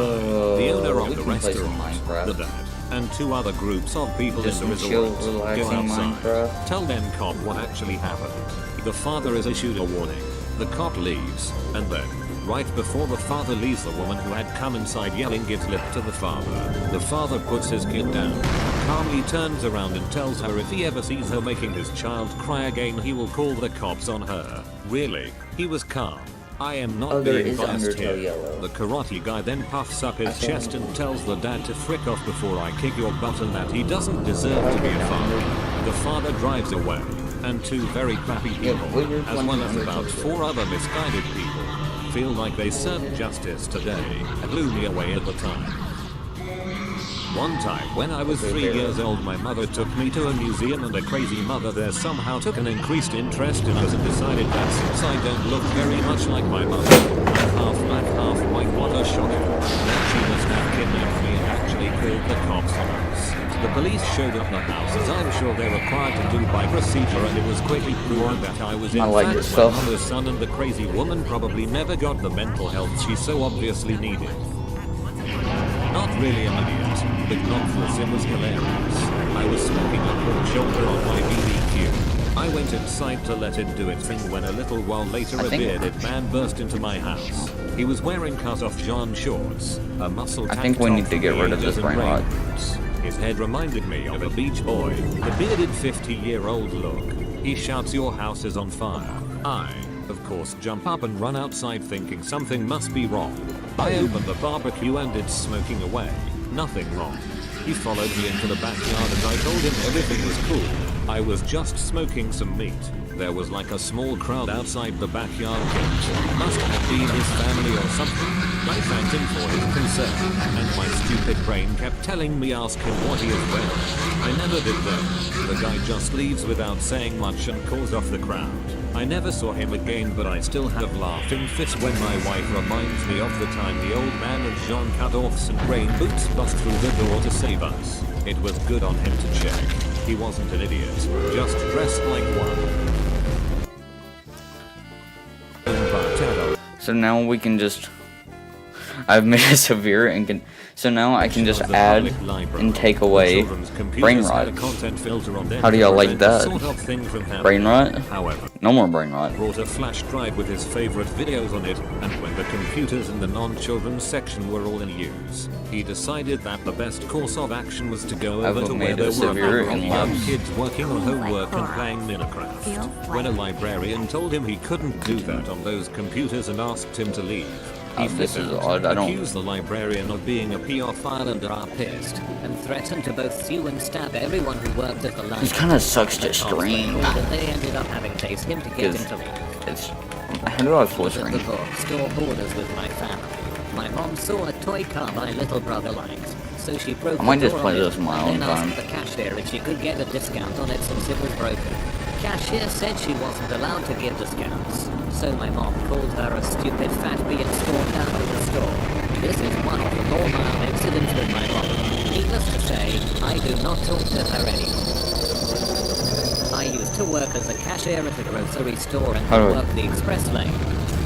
the owner we of the can play some restaurant, Minecraft. the dad, and 2 other groups of people Just in the some chill, resort go relaxing outside. Minecraft. Tell them cop what actually happened. The father is issued a warning. The cop leaves, and then, right before the father leaves, the woman who had come inside yelling gives lip to the father. The father puts his kid down, calmly turns around and tells her if he ever sees her making his child cry again he will call the cops on her. Really? He was calm. I am not Oh, there being is biased Undertale here. Yellow. The karate guy then puffs up his chest and tells the dad to frick off before I kick your butt and that he doesn't deserve to be a father. The father drives away, and 2 very crappy people, as well as about 4 other misguided people, feel like they served justice today, and blew me away at the time. One time when I was 3 years old, my mother took me to a museum and a crazy mother there somehow took an increased interest in us and decided that since I don't look very much like my mother, I'm half black, half white, what a shocker, that she must have kidnapped me and actually called the cops on us. The police showed up the house as I'm sure they're required to do by procedure, and it was quickly proven that I was in fact this my stuff. mother's son, and the crazy woman probably never got the mental health she so obviously needed. Not really an idiot, but nonetheless it was hilarious. I was smoking a cold shoulder on my BBQ. I went inside to let it do its thing when a little while later a bearded man burst into my house. He was wearing cut-off John shorts, a muscle I tank think we top need to from get the rid of 80s this and brain rot. rain boots. His head reminded me of a beach boy, the bearded 50-year-old look. He shouts, "Your house is on fire." I, of course, jump up and run outside thinking something must be wrong. I open the barbecue and it's smoking away. Nothing wrong. He followed me into the backyard and I told him everything was cool. I was just smoking some meat. There was like a small crowd outside the backyard gate. Must have been his family or something. I thanked him for his concern, and my stupid brain kept telling me ask him what he is wearing. I never did though. The guy just leaves without saying much and calls off the crowd. I never saw him again, but I still have laughing fits when my wife reminds me of the time the old man and Jean cut-offs and rain boots bust through the door to save us. It was good on him to check. He wasn't an idiot, just dressed like one. So now we can just... I've made a severe and can... So now I can just add and take away brain rot. How do y'all like that? Brain rot? However, No more brain rot. brought a flash drive with his favorite videos on it, and when the computers in the non-children's section were all in use, he decided that the best course of action was to go over to where there were a number of young kids working on homework and playing Minecraft. When a librarian told him he couldn't do that on those computers and asked him to leave, he This is flipped odd. I out, don't... accused the librarian of being a Pedophile and are pissed, and threatened to both sue and stab everyone who worked at the library. This kind of sucks to stream. That they ended up having to chase him to get him to leave. It's... How do I full At the screen? book, store borders with my family. My mom saw a toy car my little brother liked, so she broke I might the just door play on this it in my and own then time. asked the cashier if she could get a discount on it since it was broken. cashier said she wasn't allowed to give discounts, so my mom called her a stupid fat bee and stormed out of the store. This is one of the more incidents with my mom. Needless to say, I do not talk to her anymore. I used to work as a cashier at a grocery store and work the express lane.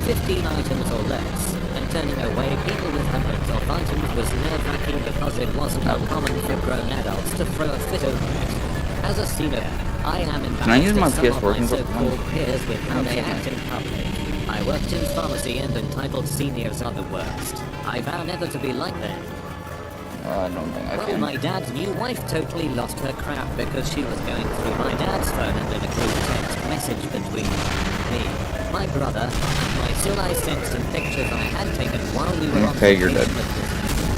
15 items or less, and turning away people with hundreds of items was nerve-wracking because it wasn't uncommon for grown adults to throw a fit over it. As a senior, I am embarrassed Can I use my at some PS of working my for so-called peers with how they act in public. I worked in pharmacy and entitled seniors are the worst. I vow never to be like them. I don't think I Well, can. my dad's new wife totally lost her crap because she was going through my dad's phone and then a group text message between me, my brother, and my still I sent some pictures I had taken while we were on Okay, you're vacation dead. with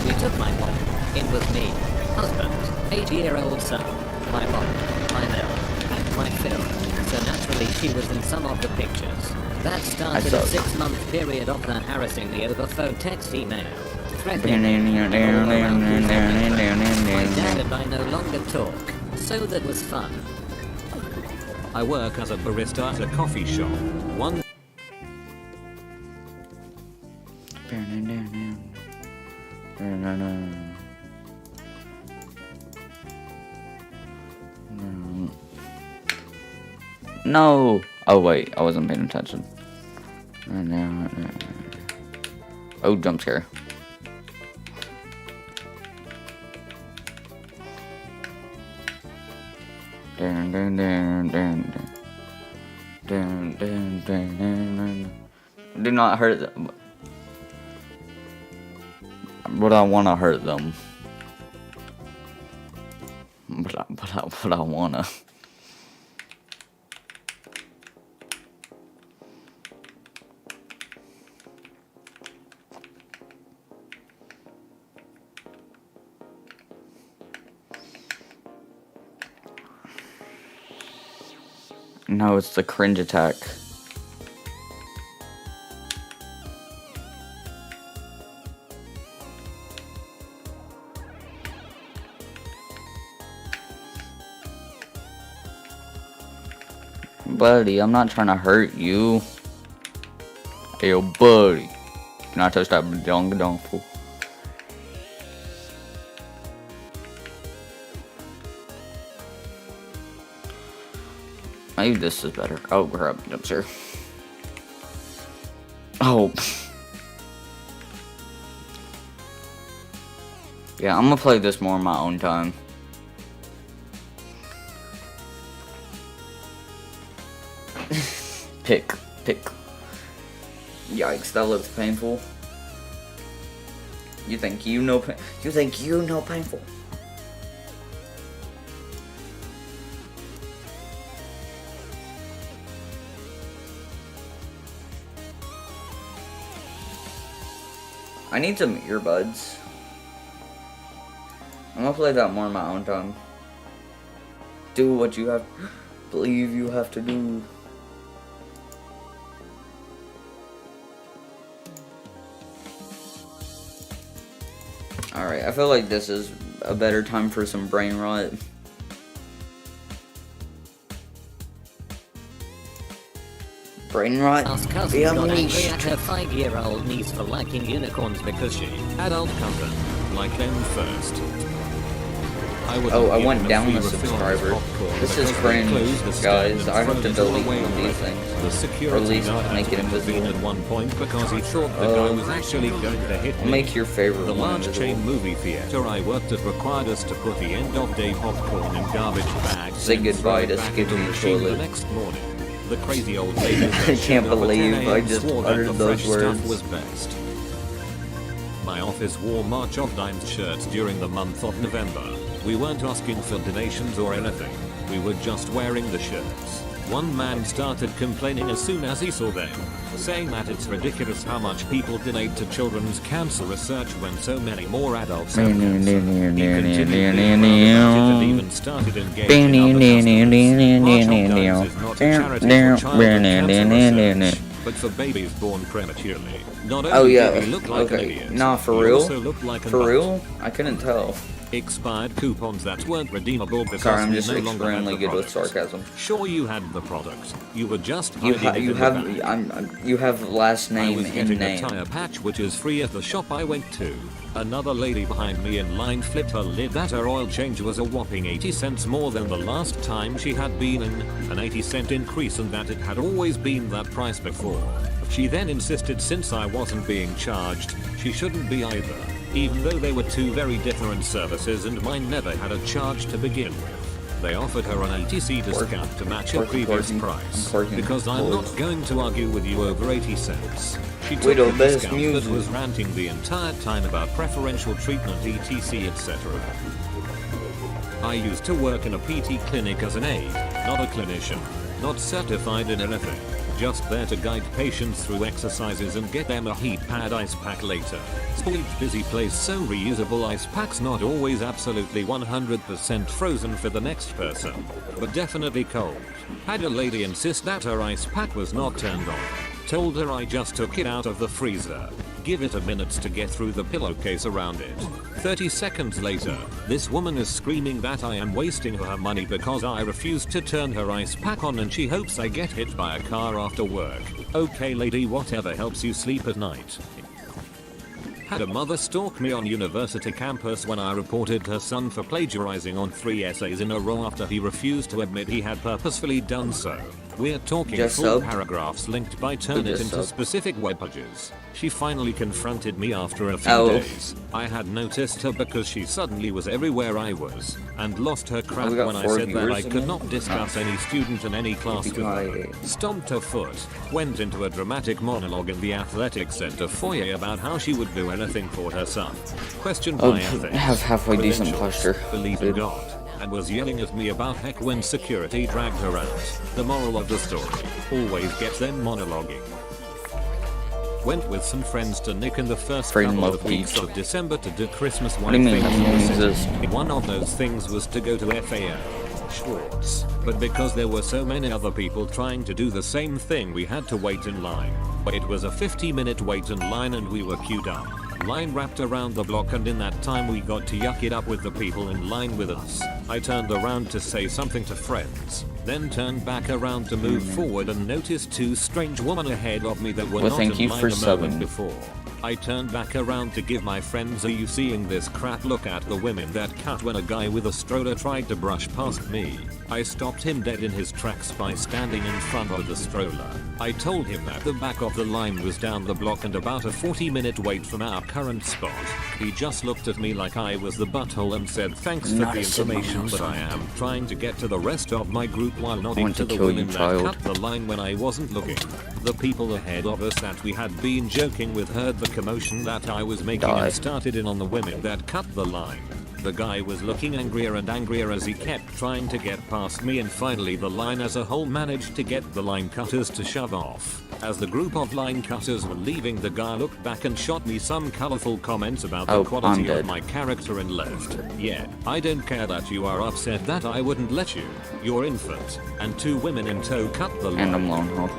Disney. We took my mom. It was me, husband, 8-year-old son, my mom, my Mel, and my Phil. So naturally she was in some of the pictures. That started a 6-month period of her harassing me over phone, text, email. My dad and I no longer talk, so that was fun. I work as a barista at a coffee shop. One No! Oh wait, I wasn't paying attention. Oh, jump scare. Do not hurt them. But I want to hurt them. But I wanna. No, it's the cringe attack. Buddy, I'm not trying to hurt you. Hey, yo, buddy. Can I touch that dong fool? Maybe this is better. Oh, crap. Jump scare. Oh. Yeah, I'm gonna play this more on my own time. Pick. Yikes, that looks painful. You think you know painful? I need some earbuds. I'm gonna play that more on my own time. Do what you have, believe you have to do. Alright, I feel like this is a better time for some brain rot. Brain rot? Our cousin got angry at her 5-year-old niece for liking unicorns because she... adult cousin. Like them first. I went down the subscriber. This is cringe, guys. I have to delete one of these things. Or at least make it invisible. At one point because he thought the guy was actually going to hit me. Make your favorite The one large invisible. chain movie theater I worked at required us to put the end of day popcorn in garbage bags. Say and goodbye throw it to back Skippy into the machine Toilet. the next morning. The crazy old lady I can't believe I just uttered those words. was best. My office wore March of Dimes shirts during the month of November. We weren't asking for donations or anything. We were just wearing the shirts. One man started complaining as soon as he saw them, saying that it's ridiculous how much people donate to children's cancer research when so many more adults have cancer. He continued being and even started engaging in other customers. March of Dimes is not a charity for child and cancer research, but for babies born prematurely. Not only Oh yeah, did he look like an okay. idiot, Nah, for he real? also looked like a For nut. real? I couldn't tell. Expired coupons that weren't redeemable because Sorry, I'm we just no longer had extremely the good with product. sarcasm. Sure, you had the product. You were just You hiding it in the back. you have last I name was and getting a name. tire patch which is free at the shop I went to. Another lady behind me in line flipped her lid that her oil change was a whopping 80 cents more than the last time she had been in, an 80-cent increase, and that it had always been that price before. She then insisted since I wasn't being charged, she shouldn't be either, even though they were two very different services and mine never had a charge to begin with. They offered her an ATC discount to match her previous price, because I'm not going to argue with you over 80 cents. She took a discount but was ranting the entire time about preferential treatment, etc, etc. I used to work in a PT clinic as an aide, not a clinician, not certified in anything, just there to guide patients through exercises and get them a heat pad ice pack later. Spoiled busy place, so reusable ice packs, not always absolutely 100% frozen for the next person, but definitely cold. Had a lady insist that her ice pack was not turned on. Told her I just took it out of the freezer. Give it a minute to get through the pillowcase around it. 30 seconds later, this woman is screaming that I am wasting her money because I refused to turn her ice pack on and she hopes I get hit by a car after work. Okay lady, whatever helps you sleep at night. Had a mother stalk me on university campus when I reported her son for plagiarizing on 3 essays in a row after he refused to admit he had purposefully done so. We're talking Just full sub. paragraphs linked by Turnitin into sub. specific web pages. She finally confronted me after a few days. I had noticed her because she suddenly was everywhere I was, and lost her crap we got when I 4 said that I viewers could again? not discuss any student in any class with her. Stomped her foot, went into a dramatic monologue in the athletics center foyer about how she would do anything for her son. Questioned my ethics, have halfway decent credentials, posture. belief in God, and was yelling at me about heck when security dragged her out. The moral of the story: always get them monologuing. Went with some friends to Nick in the first Freedom couple of of weeks speech. of December to do Christmas What do you wine mean? things Nothing in the means city. this. One of those things was to go to FAO Schwartz, but because there were so many other people trying to do the same thing, we had to wait in line. It was a 50-minute wait in line and we were queued up. Line wrapped around the block, and in that time we got to yuck it up with the people in line with us. I turned around to say something to friends, then turned back around to move forward and noticed 2 strange women ahead of me that were Well, not thank in you line for a moment subbing. before. I turned back around to give my friends, "Are you seeing this crap? Look at the women that cut when a guy with a stroller tried to brush past me." I stopped him dead in his tracks by standing in front of the stroller. I told him that the back of the line was down the block and about a 40-minute wait from our current spot. He just looked at me like I was the butthole and said, "Thanks for the information, but I am trying to get to the rest of my group," while nodding want to to the kill you, women that child. cut the line when I wasn't looking. The people ahead of us that we had been joking with heard the commotion that I was making Die. and started in on the women that cut the line. The guy was looking angrier and angrier as he kept trying to get past me, and finally the line as a whole managed to get the line cutters to shove off. As the group of line cutters were leaving, the guy looked back and shot me some colorful comments about the Oh, quality I'm dead. of my character and left. "Yeah, I don't care that you are upset that I wouldn't let you. You're infant." And 2 women in tow cut the line. And I'm lone hold.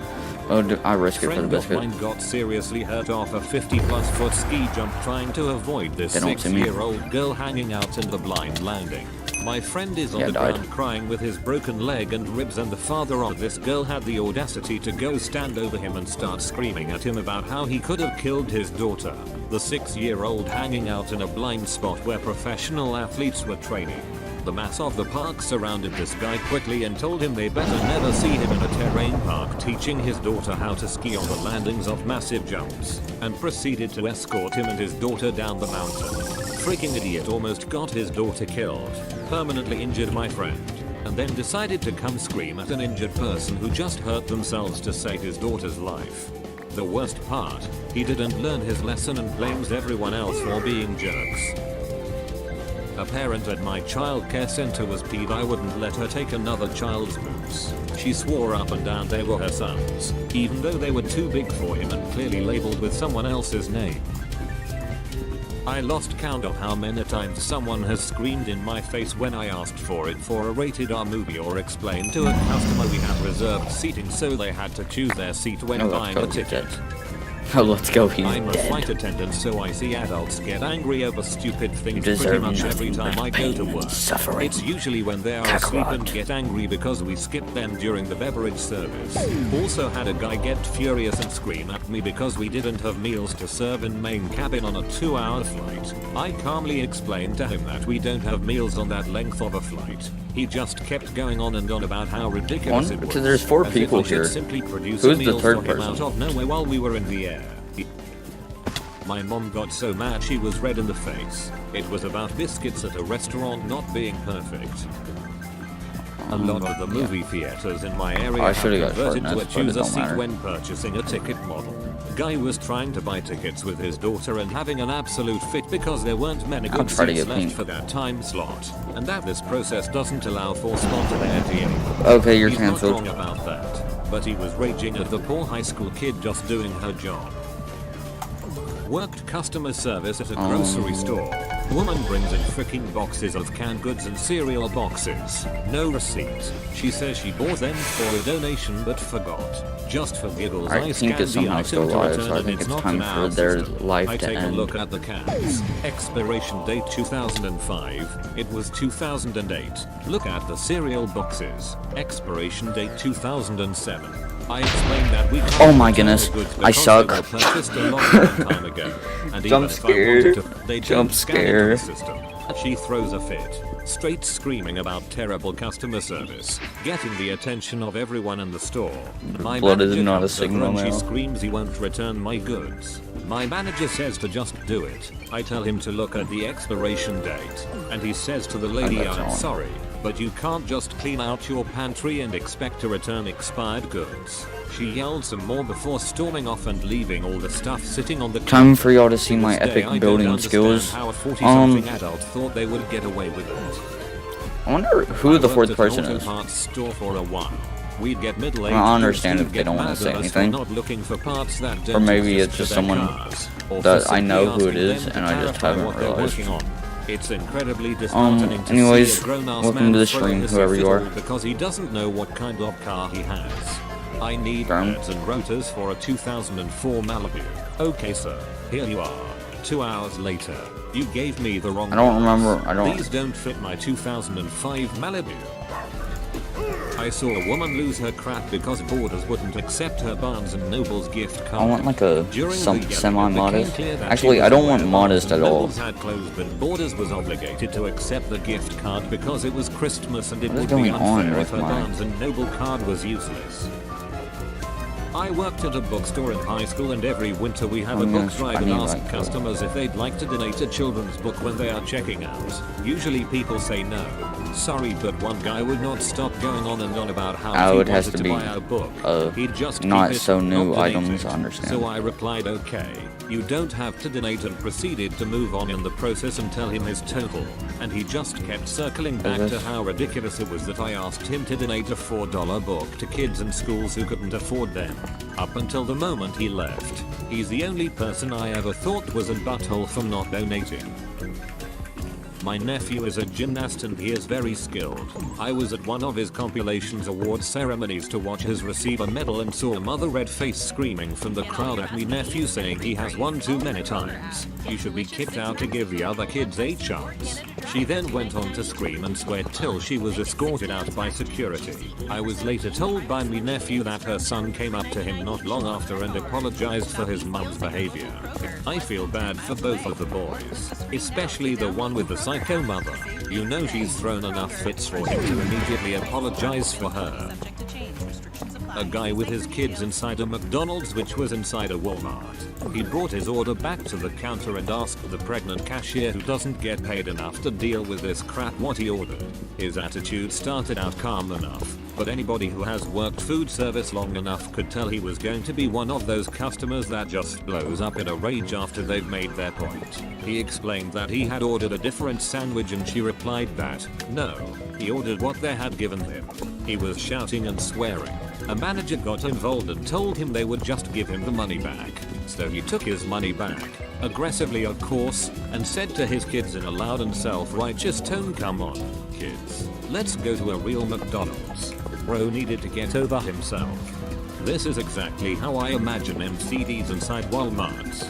Oh, I risk it for the Friend of biscuit. mine got seriously hurt off a 50+ foot ski jump trying to avoid this They don't see me. 6-year-old girl hanging out in the blind landing. My friend is on Yeah, the died. ground crying with his broken leg and ribs, and the father of this girl had the audacity to go stand over him and start screaming at him about how he could have killed his daughter. The 6-year-old hanging out in a blind spot where professional athletes were training. The mass of the park surrounded this guy quickly and told him they better never see him in a terrain park teaching his daughter how to ski on the landings of massive jumps, and proceeded to escort him and his daughter down the mountain. Freaking idiot almost got his daughter killed, permanently injured my friend, and then decided to come scream at an injured person who just hurt themselves to save his daughter's life. The worst part, he didn't learn his lesson and blames everyone else for being jerks. A parent at my childcare center was peeved I wouldn't let her take another child's boots. She swore up and down they were her son's, even though they were too big for him and clearly labeled with someone else's name. I lost count of how many times someone has screamed in my face when I asked for it for a rated R movie or explained to a customer we have reserved seating so they had to choose their seat when Oh, buying a totally ticket. Oh, let's go. He's I'm a dead. flight attendant, so I see adults get angry over stupid things pretty deserve much every nothing time but I go pain to and work. suffering. It's usually when they are asleep and get angry because we skip them during the beverage service. Also had a guy get furious and scream at me because we didn't have meals to serve in main cabin on a 2-hour flight. I calmly explained to him that we don't have meals on that length of a flight. He just kept going on and on about how ridiculous it was. Because there's 4 as people if I should here. simply produce Who's a the meal third for him person? out of nowhere while we were in the air. My mom got so mad she was red in the face. It was about biscuits at a restaurant not being perfect. A lot of the movie theaters in my area I have should've got converted to a shortness, but it choose a don't seat matter. when purchasing a ticket model. Guy was trying to buy tickets with his daughter and having an absolute fit because there weren't many good try to seats get left pink. for that time slot, and that this process doesn't allow for spontaneity. Okay, you're He's cancelled. not wrong about that, but he was raging at the poor high school kid just doing her job. Worked customer service at a grocery store. Woman brings in freaking boxes of canned goods and cereal boxes. No receipt. She says she bought them for a donation but forgot. Just for giggles, I Alright, scanned Pink is the somehow item still to alive, return so I and think it's it's not time in for our their system. life I to take a end. look at the cans. Expiration date 2005. It was 2008. Look at the cereal boxes. Expiration date 2007. I explained that we can't Oh my return goodness, the goods I because suck. they were purchased a long time ago. And Jump even if I wanted scare. to, they Jump don't scan into the scare. system. She throws a fit, straight screaming about terrible customer service, getting the attention of everyone in the store. My Blood is manager not a comes over signal and she now. screams he won't return my goods. My manager says to just do it. I tell him to look at the expiration date, and he says to the lady, that's I'm wrong. sorry, but you can't just clean out your pantry and expect to return expired goods. She yelled some more before storming off and leaving all the stuff sitting on the Time for y'all to see my this day, epic I don't building understand skills. How a 40-something adult thought they would get away with it. I wonder who the I 4th worked at person an is. auto parts store for a while. We'd get middle-aged Well, I understand dudes if they who'd don't get wanna mad say at us for anything. not looking for parts that Or don't maybe exist it's for just their someone cars, or that for I know simply who it asking is, them to and I just clarify haven't what they're realized. working on. It's incredibly disheartening to anyways, see a grown-ass welcome man to the throw stream, his whoever you fiddle are. because he doesn't know what kind of car he has. I need pads and rotors for a 2004 Malibu. Okay sir, here you are. 2 hours later, you gave me the wrong I don't ones. remember, These don't fit my 2005 Malibu. I saw a woman lose her crap because Borders wouldn't accept her Barnes & Noble's gift card. I want like a During the yelling, it semi-modest. became clear that Actually, she I was don't want aware modest Barnes at & all. Nobles had closed, but Borders was obligated to accept the gift card because it was Christmas and it What is would be going on unfair with if her my- Barnes & Noble card was useless. I worked at a bookstore in high school, and every winter we have a book drive and ask customers if they'd like to donate a children's book when they are checking out. Usually people say no. Sorry, but one guy would not stop going on and on about how Oh, he it has wanted to to be, buy our book. He'd just not keep it, so new not donate items, it. I understand. So I replied, okay, you don't have to donate, and proceeded to move on in the process and tell him his total. And he just kept circling back to how ridiculous it was that I asked him to donate a $4 book to kids in schools who couldn't afford them. Up until the moment he left. He's the only person I ever thought was a butthole for not donating. My nephew is a gymnast and he is very skilled. I was at one of his compilations award ceremonies to watch his receive a medal and saw a mother red face screaming from the crowd at me nephew saying he has won too many times. You should be kicked out to give the other kids a chance. She then went on to scream and swear till she was escorted out by security. I was later told by me nephew that her son came up to him not long after and apologized for his mum's behavior. I feel bad for both of the boys, especially the one with the psycho mother. You know she's thrown enough fits for him to immediately apologize for her. A guy with his kids inside a McDonald's, which was inside a Walmart. He brought his order back to the counter and asked the pregnant cashier, who doesn't get paid enough to deal with this crap, what he ordered. His attitude started out calm enough, but anybody who has worked food service long enough could tell he was going to be one of those customers that just blows up in a rage after they've made their point. He explained that he had ordered a different sandwich and she replied that, no, he ordered what they had given him. He was shouting and swearing. A manager got involved and told him they would just give him the money back. So he took his money back, aggressively of course, and said to his kids in a loud and self-righteous tone, come on, kids, let's go to a real McDonald's. Bro needed to get over himself. This is exactly how I imagine MCDs inside Walmarts.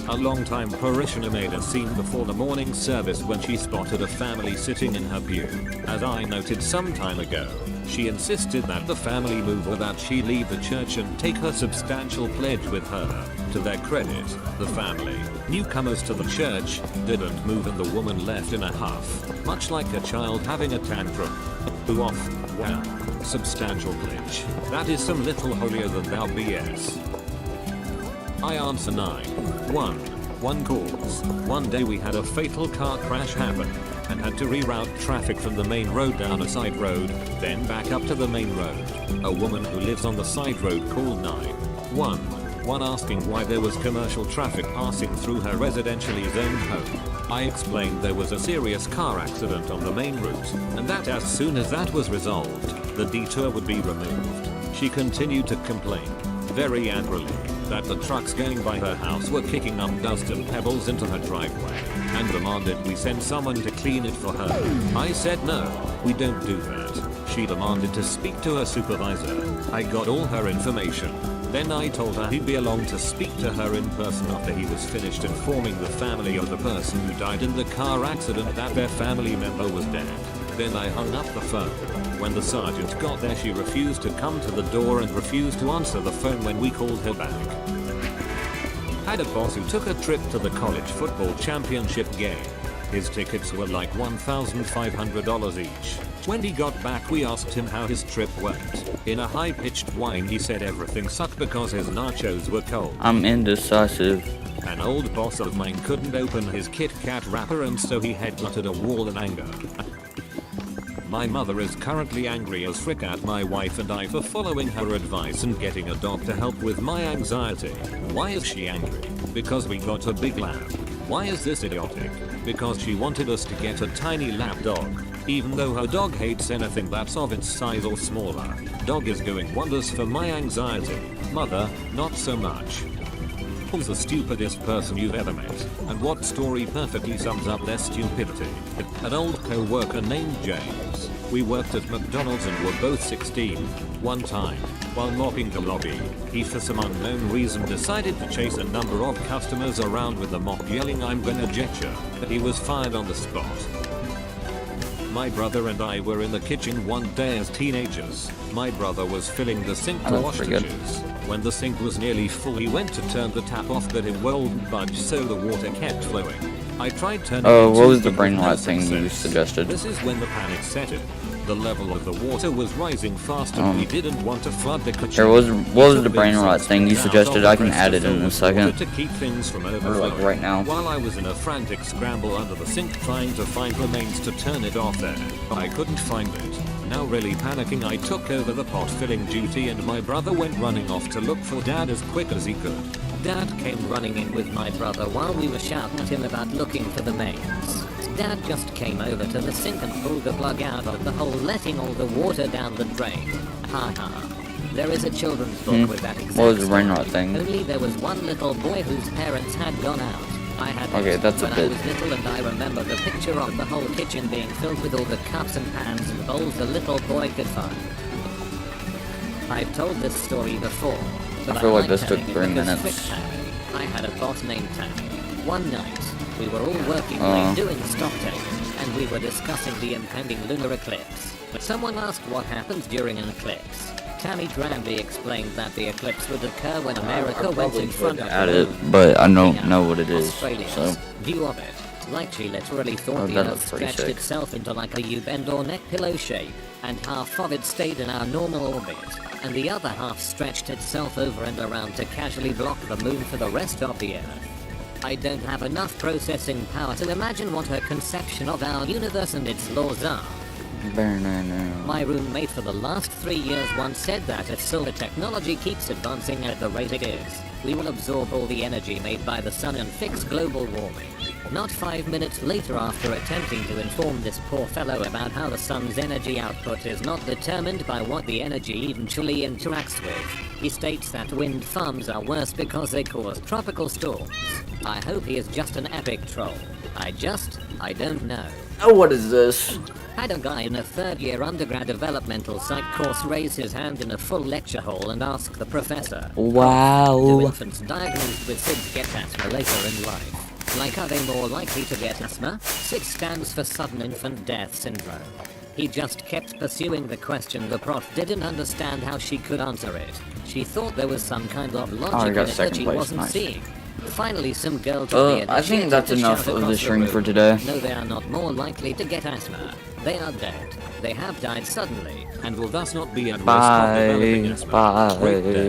A longtime parishioner made a scene before the morning service when she spotted a family sitting in her pew. As I noted some time ago, she insisted that the family move or that she leave the church and take her substantial pledge with her. To their credit, the family, newcomers to the church, didn't move and the woman left in a huff, much like a child having a tantrum. Who off? Well, substantial pledge. That is some little holier than thou BS. I answer 911 calls. One day we had a fatal car crash happen and had to reroute traffic from the main road down a side road, then back up to the main road. A woman who lives on the side road called 911 asking why there was commercial traffic passing through her residentially zoned home. I explained there was a serious car accident on the main route and that as soon as that was resolved, the detour would be removed. She continued to complain, very angrily, that the trucks going by her house were kicking up dust and pebbles into her driveway, and demanded we send someone to clean it for her. I said no, we don't do that. She demanded to speak to her supervisor. I got all her information. Then I told her he'd be along to speak to her in person after he was finished informing the family of the person who died in the car accident that their family member was dead. Then I hung up the phone. When the sergeant got there, she refused to come to the door and refused to answer the phone when we called her back. Had a boss who took a trip to the college football championship game. His tickets were like $1,500 each. When he got back, we asked him how his trip went. In a high-pitched whine, he said everything sucked because his nachos were cold. I'm indecisive. An old boss of mine couldn't open his Kit Kat wrapper and so he headbutted a wall in anger. My mother is currently angry as frick at my wife and I for following her advice and getting a dog to help with my anxiety. Why is she angry? Because we got a big lab. Why is this idiotic? Because she wanted us to get a tiny lap dog. Even though her dog hates anything that's of its size or smaller. Dog is doing wonders for my anxiety. Mother, not so much. Who's the stupidest person you've ever met? And what story perfectly sums up their stupidity? An old co-worker named James. We worked at McDonald's and were both 16. One time, while mopping the lobby, he for some unknown reason decided to chase a number of customers around with the mop yelling, "I'm gonna jet you." He was fired on the spot. My brother and I were in the kitchen one day as teenagers. My brother was filling the sink to wash dishes. When the sink was nearly full, he went to turn the tap off, but it wouldn't budge, so the water kept flowing. I tried turning it what was the but brain with rot no thing you success. suggested? This is when the panic set in. The level of the water was rising fast and we didn't want to flood the kitchen. Here, what was the brain rot thing you suggested? I can add it in a second. To keep things from Or overflowing. like right now. While I was in a frantic scramble under the sink trying to find remains to turn it off there, I couldn't find it. Now really panicking, I took over the pot filling duty and my brother went running off to look for Dad as quick as he could. Dad came running in with my brother while we were shouting at him about looking for the mains. Dad just came over to the sink and pulled the plug out of the hole, letting all the water down the drain. Ha ha. There is a children's book with that exact What was the brain rot story. thing? Only there was one little boy whose parents had gone out. I had Okay, it that's a when bit- I was little and I remember the picture of the whole kitchen being filled with all the cups and pans and bowls the little boy could find. I've told this story before, but I feel like like this took telling it 3 because minutes. frick Tammy. I had a boss named Tammy. One night, we were all working Uh-huh. late doing stock taking, and we were discussing the impending lunar eclipse. But someone asked what happens during an eclipse. Tammy grandly explained that the eclipse would occur when America went in front of Add the it, moon. but I don't know what it is. Australia's So view of it. Like she literally thought Oh, the that Earth looks pretty stretched sick. itself into like a U-bend or neck pillow shape, and half of it stayed in our normal orbit, and the other half stretched itself over and around to casually block the moon for the rest of the Earth. I don't have enough processing power to imagine what her conception of our universe and its laws are. My roommate for the last 3 years once said that if solar technology keeps advancing at the rate it is, we will absorb all the energy made by the sun and fix global warming. Not 5 minutes later, after attempting to inform this poor fellow about how the sun's energy output is not determined by what the energy eventually interacts with, he states that wind farms are worse because they cause tropical storms. I hope he is just an epic troll. I don't know. oh, what is this? Had a guy in a third-year undergrad developmental psych course raise his hand in a full lecture hall and ask the professor, Wow. do infants diagnosed with SIDS get asthma later in life? Like, are they more likely to get asthma? SIDS stands for Sudden Infant Death Syndrome. He just kept pursuing the question. The prof didn't understand how she could answer it. She thought there was some kind of logic in it that she wasn't seeing. Finally, some girl took the I think that's enough of the stream for today. No, they are not more likely to get asthma. They are dead. They have died suddenly, and will thus not be at risk of developing asthma. Bye.